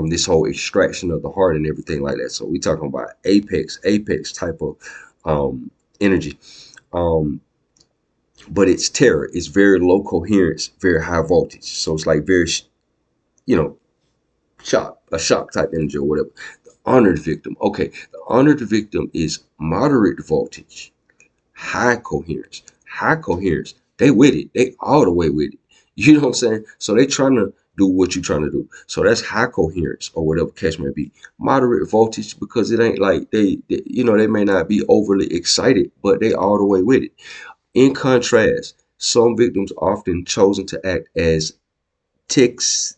this whole extraction of the heart and everything like that. So we talking about apex type of energy. But it's terror. It's very low coherence, very high voltage. So it's like very, you know, a shock type energy or whatever. The honored victim. Okay, the honored victim is moderate voltage, high coherence. High coherence. They with it. They all the way with it. You know what I'm saying? So they trying to do what you're trying to do. So that's high coherence or whatever catch may be. Moderate voltage because it ain't like they may not be overly excited, but they all the way with it. In contrast, some victims often chosen to act as text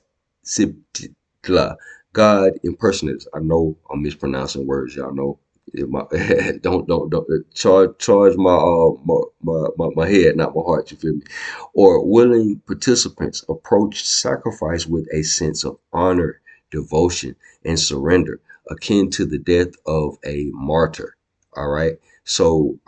God impersonators. I know I'm mispronouncing words. Y'all know. Don't charge my head, not my heart. You feel me? Or willing participants approach sacrifice with a sense of honor, devotion, and surrender, akin to the death of a martyr. All right. So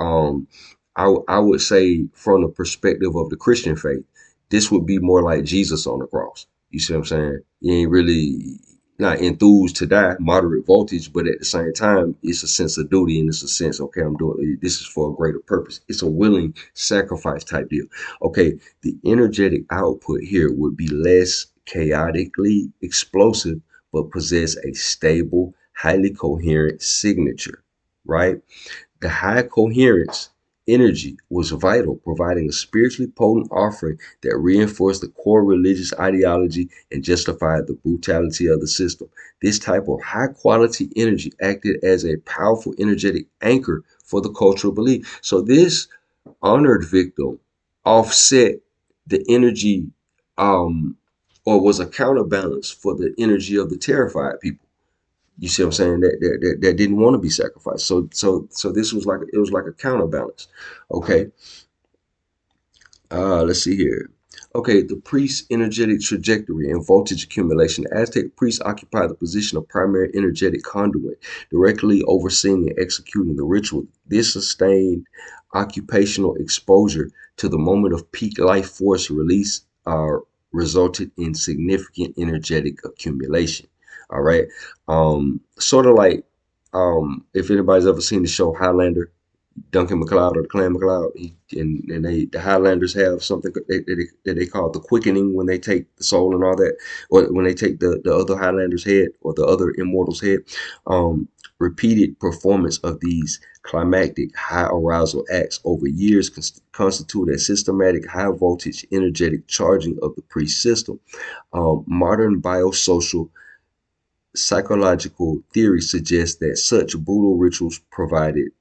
I would say from the perspective of the Christian faith, this would be more like Jesus on the cross. You see what I'm saying? You ain't really not enthused to die, moderate voltage, but at the same time, it's a sense of duty and it's a sense, okay, I'm doing this is for a greater purpose. It's a willing sacrifice type deal. Okay, the energetic output here would be less chaotically explosive, but possess a stable, highly coherent signature, right? The high coherence energy was vital, providing a spiritually potent offering that reinforced the core religious ideology and justified the brutality of the system. This type of high quality energy acted as a powerful energetic anchor for the cultural belief. So this honored victim offset the energy, or was a counterbalance for the energy of the terrified people. You see what I'm saying? That didn't want to be sacrificed. So this was like, it was like a counterbalance. Okay. Let's see here. Okay, the priest's energetic trajectory and voltage accumulation. The Aztec priests occupy the position of primary energetic conduit, directly overseeing and executing the ritual. This sustained occupational exposure to the moment of peak life force release resulted in significant energetic accumulation. All right. Sort of like, if anybody's ever seen the show Highlander, Duncan MacLeod or the Clan MacLeod, and the Highlanders have something that they call the quickening, when they take the soul and all that, or when they take the other Highlander's head or the other immortal's head. Repeated performance of these climactic high arousal acts over years constitute a systematic high voltage energetic charging of the priest system. Modern biosocial psychological theory suggests that such brutal rituals provided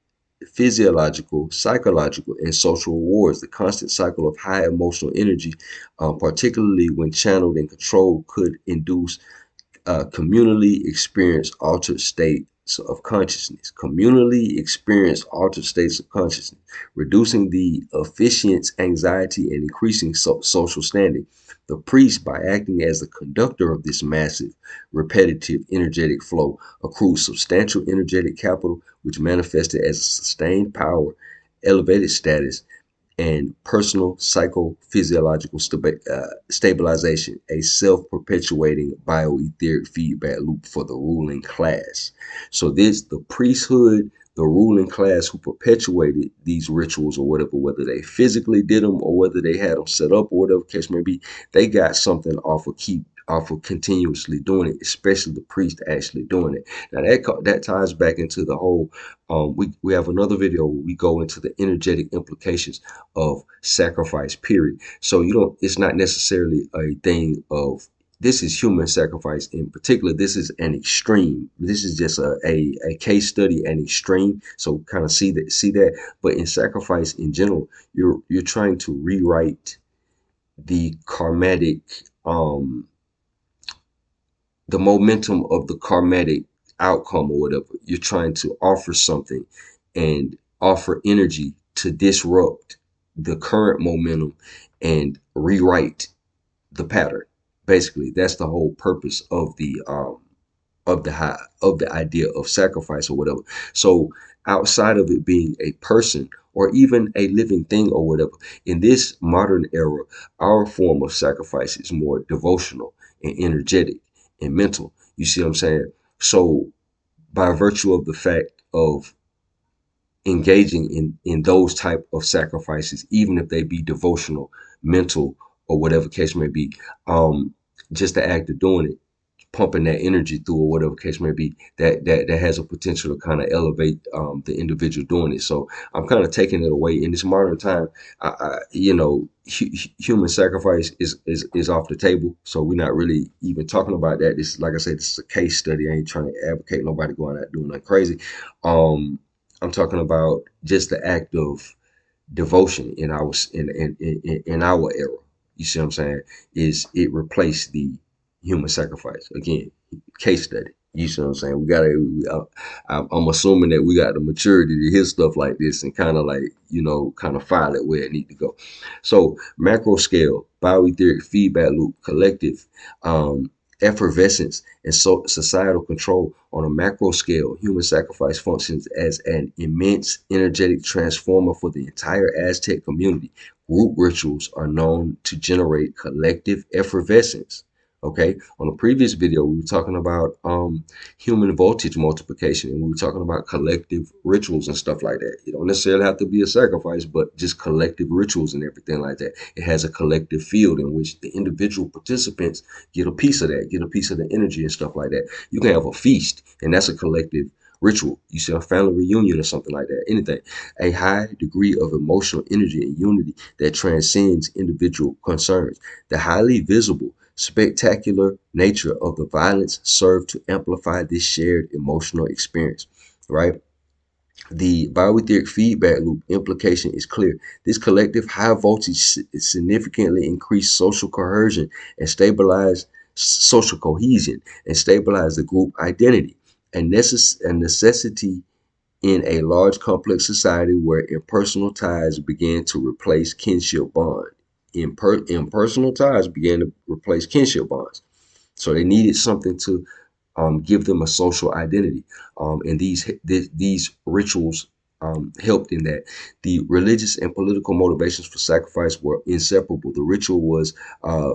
physiological, psychological, and social rewards. The constant cycle of high emotional energy, particularly when channeled and controlled, could induce communally experienced altered states of consciousness. Communally experienced altered states of consciousness, reducing the officiant's anxiety and increasing social standing. The priest, by acting as the conductor of this massive, repetitive, energetic flow, accrued substantial energetic capital, which manifested as a sustained power, elevated status, and personal psychophysiological stabilization, a self-perpetuating bioetheric feedback loop for the ruling class. So this, the priesthood, the ruling class who perpetuated these rituals or whatever, whether they physically did them or whether they had them set up or whatever case may be, they got something off of continuously doing it, especially the priest actually doing it. Now that ties back into the whole. We have another video where we go into the energetic implications of sacrifice, period. So you don't, it's not necessarily a thing of, this is human sacrifice in particular. This is an extreme. This is just a case study, an extreme. So kind of see that. But in sacrifice in general, you're trying to rewrite the karmatic, the momentum of the karmatic outcome or whatever. You're trying to offer something and offer energy to disrupt the current momentum and rewrite the pattern. Basically, that's the whole purpose of the idea of sacrifice or whatever. So outside of it being a person or even a living thing or whatever, in this modern era, our form of sacrifice is more devotional and energetic and mental. You see what I'm saying? So by virtue of the fact of engaging in those type of sacrifices, even if they be devotional, mental, or whatever case may be, just the act of doing it, pumping that energy through or whatever case may be, that has a potential to kind of elevate the individual doing it. So I'm kind of taking it away in this modern time. Human sacrifice is off the table. So we're not really even talking about that. This, like I said, this is a case study. I ain't trying to advocate nobody going out doing that crazy. I'm talking about just the act of devotion in our era. You see what I'm saying? Is it replaced the human sacrifice? Again, case study. You see what I'm saying? I'm assuming that we got the maturity to hear stuff like this and kind of like, kind of file it where it need to go. So macro scale, bioetheric feedback loop, collective, effervescence, and societal control. On a macro scale, human sacrifice functions as an immense energetic transformer for the entire Aztec community. Group rituals are known to generate collective effervescence. Okay, on a previous video, we were talking about human voltage multiplication, and we were talking about collective rituals and stuff like that. You don't necessarily have to be a sacrifice, but just collective rituals and everything like that. It has a collective field in which the individual participants get a piece of that, get a piece of the energy and stuff like that. You can have a feast, and that's a collective ritual. You see a family reunion or something like that, anything. A high degree of emotional energy and unity that transcends individual concerns. The highly visible, spectacular nature of the violence served to amplify this shared emotional experience, right? The bioetheric feedback loop implication is clear. This collective high voltage significantly increased social cohesion and stabilized social cohesion and stabilized the group identity, a necessity in a large complex society where impersonal ties began to replace kinship bond. Impersonal ties began to replace kinship bonds. So they needed something to give them a social identity. And these rituals helped in that. The religious and political motivations for sacrifice were inseparable. The ritual was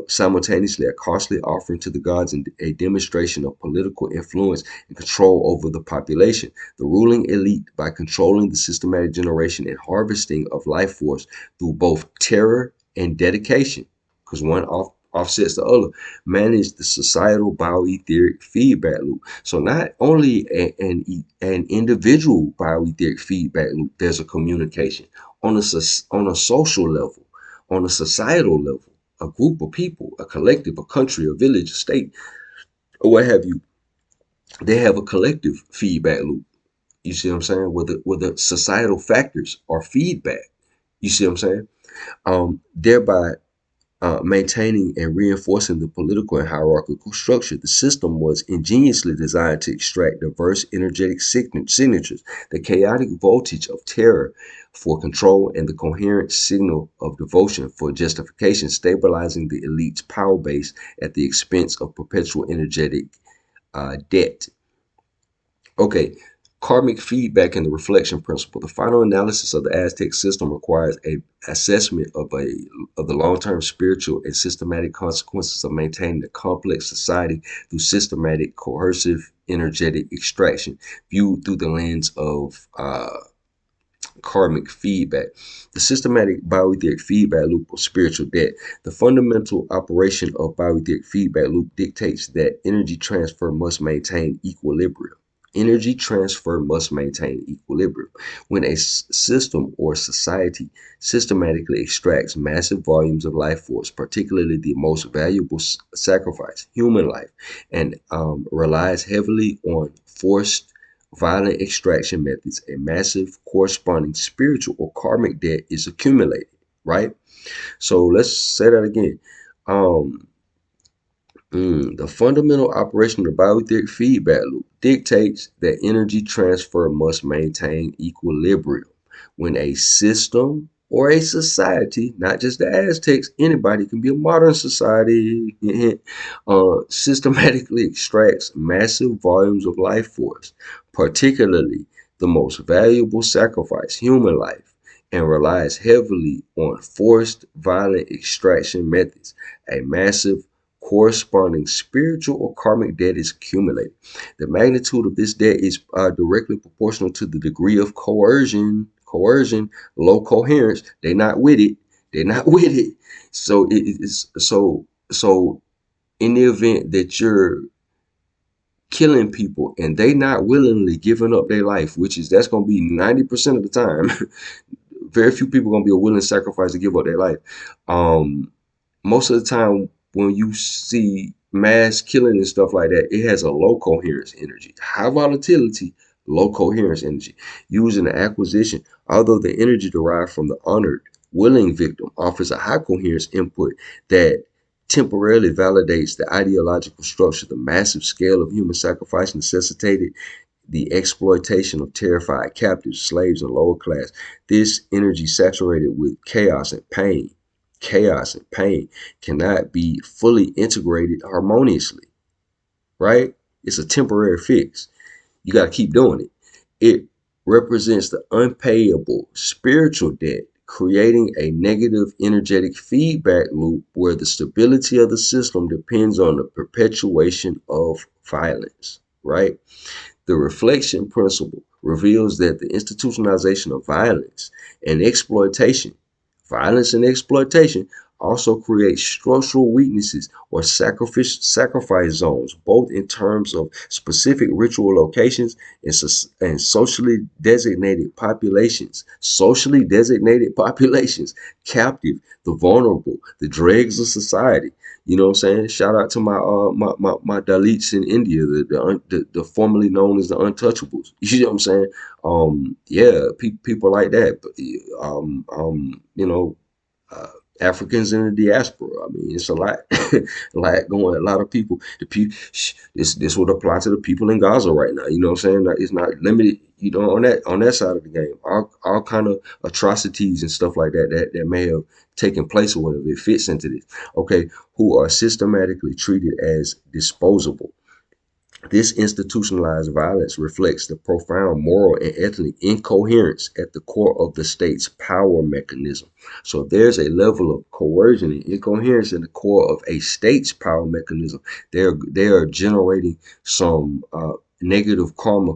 simultaneously a costly offering to the gods and a demonstration of political influence and control over the population. The ruling elite, by controlling the systematic generation and harvesting of life force through both terror and dedication, because one offsets the other, manage the societal bioetheric feedback loop. So not only an individual bioetheric feedback loop, there's a communication on a social level, on a societal level, a group of people, a collective, a country, a village, a state, or what have you. They have a collective feedback loop. You see what I'm saying? Where the societal factors are feedback. You see what I'm saying? Thereby maintaining and reinforcing the political and hierarchical structure. The system was ingeniously designed to extract diverse energetic signatures, the chaotic voltage of terror for control, and the coherent signal of devotion for justification, stabilizing the elite's power base at the expense of perpetual energetic debt. Okay, karmic feedback and the reflection principle. The final analysis of the Aztec system requires a assessment of the long-term spiritual and systematic consequences of maintaining a complex society through systematic, coercive, energetic extraction, viewed through the lens of karmic feedback. The systematic bioetheric feedback loop of spiritual debt. The fundamental operation of bioetheric feedback loop dictates that energy transfer must maintain equilibrium. Energy transfer must maintain equilibrium. When a system or society systematically extracts massive volumes of life force, particularly the most valuable sacrifice, human life, and relies heavily on forced violent extraction methods, a massive corresponding spiritual or karmic debt is accumulated, right? So let's say that again. Um, the fundamental operation of the bioetheric feedback loop dictates that energy transfer must maintain equilibrium. When a system or a society, not just the Aztecs, anybody can be a modern society, systematically extracts massive volumes of life force, particularly the most valuable sacrifice, human life, and relies heavily on forced violent extraction methods, a massive corresponding spiritual or karmic debt is accumulated. The magnitude of this debt is directly proportional to the degree of coercion, low coherence. They're not with it. They're not with it. So it is so in the event that you're killing people and they not willingly giving up their life, which is that's gonna be 90% of the time. Very few people are gonna be a willing sacrifice to give up their life. Most of the time when you see mass killing and stuff like that, it has a low coherence energy, high volatility, low coherence energy. Using the acquisition, although the energy derived from the honored, willing victim offers a high coherence input that temporarily validates the ideological structure. The massive scale of human sacrifice necessitated the exploitation of terrified captives, slaves, and lower class. This energy saturated with chaos and pain cannot be fully integrated harmoniously, right? It's a temporary fix. You got to keep doing it. It represents the unpayable spiritual debt, creating a negative energetic feedback loop where the stability of the system depends on the perpetuation of violence, right? The reflection principle reveals that the institutionalization of violence and exploitation also creates structural weaknesses or sacrifice zones, both in terms of specific ritual locations and socially designated populations. Socially designated populations, captive, the vulnerable, the dregs of society. You know what I'm saying? Shout out to my Dalits in India, the formerly known as the untouchables. You know what I'm saying? Yeah, people like that. But you know, uh, Africans in the diaspora. I mean, it's a lot, like going. A lot of people. The people. This would apply to the people in Gaza right now. You know what I'm saying? Like, it's not limited. You know, on that side of the game, all kind of atrocities and stuff like that may have taken place or whatever. It fits into this. Okay, who are systematically treated as disposable. This institutionalized violence reflects the profound moral and ethnic incoherence at the core of the state's power mechanism. So there's a level of coercion and incoherence in the core of a state's power mechanism. They are generating some negative karma.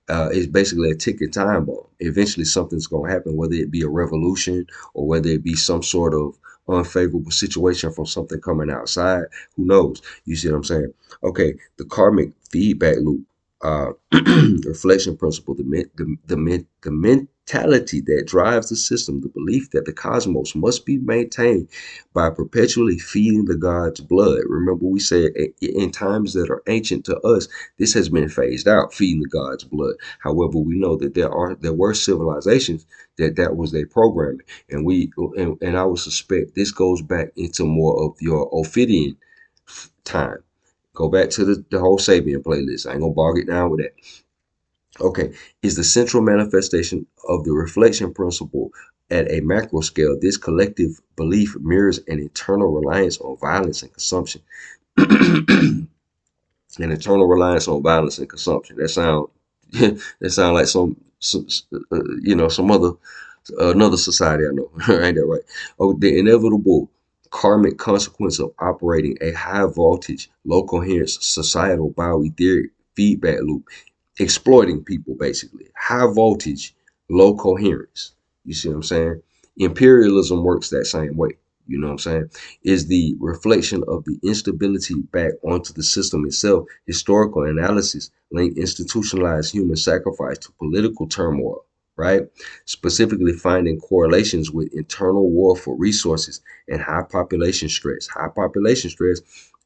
It's basically a ticking time bomb. Eventually, something's going to happen, whether it be a revolution or whether it be some sort of unfavorable situation from something coming outside. Who knows? You see what I'm saying? Okay, the karmic feedback loop, reflection principle, the mentality that drives the system, the belief that the cosmos must be maintained by perpetually feeding the god's blood. Remember, we said in times that are ancient to us, this has been phased out, feeding the god's blood. However, we know that there were civilizations that was their programming, and I would suspect this goes back into more of your Ophidian time. Go back to the whole Sabian playlist. I ain't gonna bog it down with that. Okay, is the central manifestation of the reflection principle at a macro scale. This collective belief mirrors an internal reliance on violence and consumption. An internal reliance on violence and consumption. That sound that sound like some some other another society I know. Ain't that right? Oh, the inevitable karmic consequence of operating a high voltage, low coherence societal bioetheric feedback loop, exploiting people basically. High voltage, low coherence. You see what I'm saying? Imperialism works that same way. You know what I'm saying? Is the reflection of the instability back onto the system itself. Historical analysis link institutionalized human sacrifice to political turmoil, right? Specifically finding correlations with internal war for resources and high population stress. High population stress,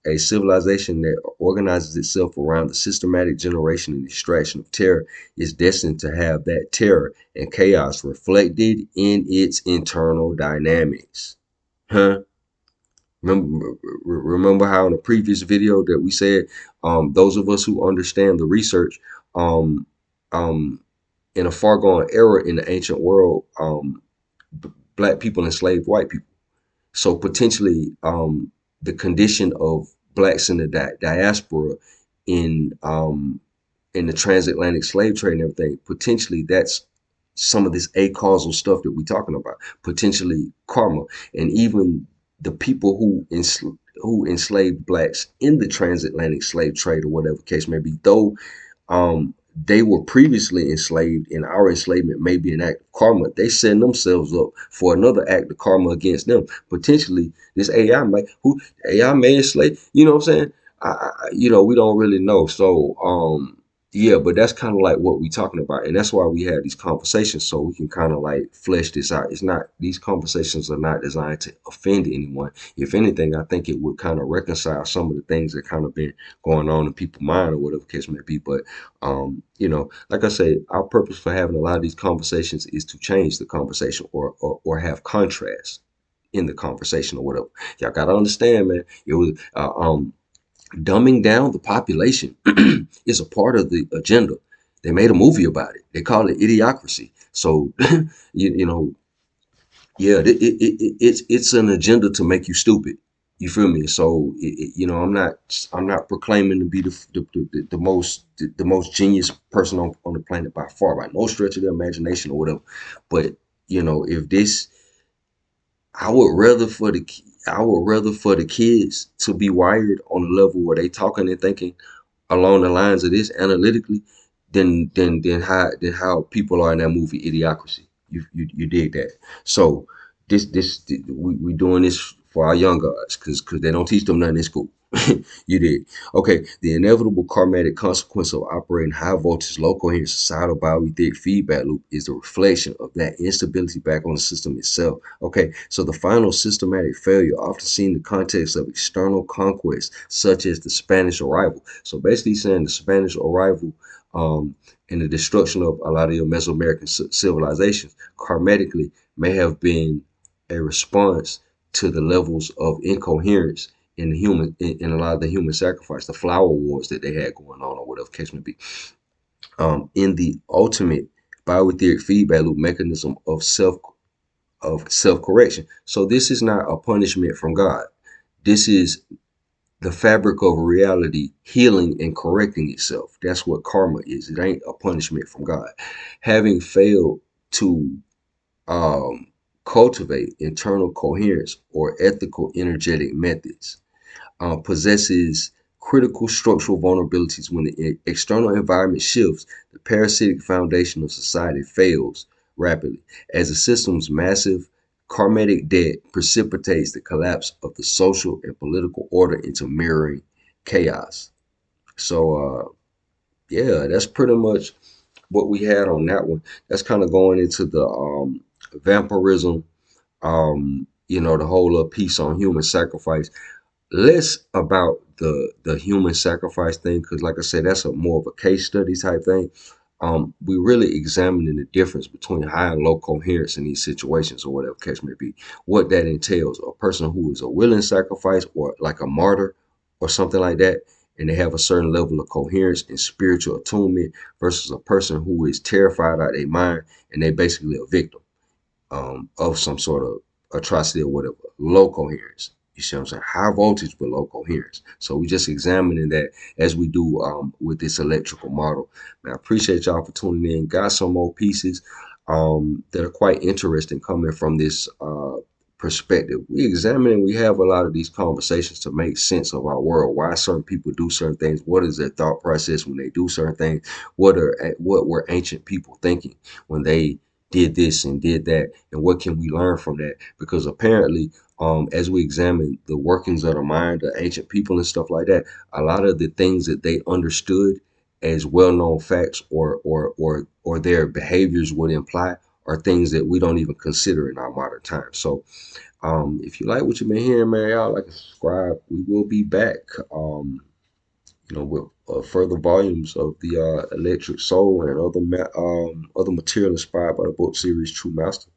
a civilization that organizes itself around the systematic generation and extraction of terror is destined to have that terror and chaos reflected in its internal dynamics. Huh? Remember how in the previous video that we said, those of us who understand the research, um, um, in a far gone era in the ancient world, black people enslaved white people. So potentially, the condition of blacks in the diaspora in the transatlantic slave trade and everything, potentially that's some of this acausal stuff that we're talking about. Potentially karma, and even the people who enslaved blacks in the transatlantic slave trade or whatever case may be, though they were previously enslaved and our enslavement may be an act of karma, they send themselves up for another act of karma against them. Potentially, this AI may enslave, you know what I'm saying? We don't really know. So, yeah, but that's kind of like what we're talking about. And that's why we have these conversations so we can kind of like flesh this out. These conversations are not designed to offend anyone. If anything, I think it would kind of reconcile some of the things that kind of been going on in people's mind or whatever the case may be. But like I say, our purpose for having a lot of these conversations is to change the conversation or have contrast in the conversation or whatever. Y'all gotta understand, man. It was dumbing down the population is a part of the agenda. They made a movie about it. They call it Idiocracy. So yeah, it's an agenda to make you stupid. You feel me? So I'm not proclaiming to be the most genius person on the planet by far, by no stretch of the imagination or whatever. But if this, I would rather for the kids to be wired on a level where they talking and thinking along the lines of this analytically than how people are in that movie Idiocracy. You dig that? So we doing this for our young guys, because they don't teach them nothing in school. You did. Okay, the inevitable karmatic consequence of operating high voltage, low coherent societal bioetheric feedback loop is the reflection of that instability back on the system itself. Okay, so the final systematic failure, often seen in the context of external conquest, such as the Spanish arrival. So basically saying the Spanish arrival and the destruction of a lot of your Mesoamerican civilizations, karmatically, may have been a response to the levels of incoherence in the human in a lot of the human sacrifice, the flower wars that they had going on, or whatever case may be. In the ultimate bioetheric feedback loop mechanism of self correction. So this is not a punishment from God. This is the fabric of reality healing and correcting itself. That's what karma is. It ain't a punishment from God. Having failed to cultivate internal coherence or ethical energetic methods, possesses critical structural vulnerabilities. When the external environment shifts, the parasitic foundation of society fails rapidly as the system's massive karmatic debt precipitates the collapse of the social and political order into mirroring chaos. So, yeah, that's pretty much what we had on that one. That's kind of going into the vampirism, the whole piece on human sacrifice, less about the human sacrifice thing, because like I said, that's a more of a case study type thing. We really examining the difference between high and low coherence in these situations, or whatever case may be, what that entails. A person who is a willing sacrifice, or like a martyr or something like that, and they have a certain level of coherence and spiritual attunement, versus a person who is terrified out of their mind and they basically a victim of some sort of atrocity or whatever. Low coherence. You see what I'm saying? High voltage but low coherence. So we just examining that as we do with this electrical model. Man, I appreciate y'all for tuning in. Got some more pieces that are quite interesting coming from this perspective. We examine and we have a lot of these conversations to make sense of our world. Why certain people do certain things. What is their thought process when they do certain things? What were ancient people thinking when they did this and did that, and what can we learn from that? Because apparently, as we examine the workings of the mind of ancient people and stuff like that, a lot of the things that they understood as well-known facts, or their behaviors would imply, are things that we don't even consider in our modern times. So if you like what you've been hearing, man, y'all like and subscribe. We will be back with further volumes of the Electric Soul and other material inspired by the book series True Master.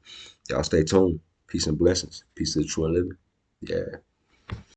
Y'all stay tuned. Peace and blessings. Peace to the true and living. Yeah.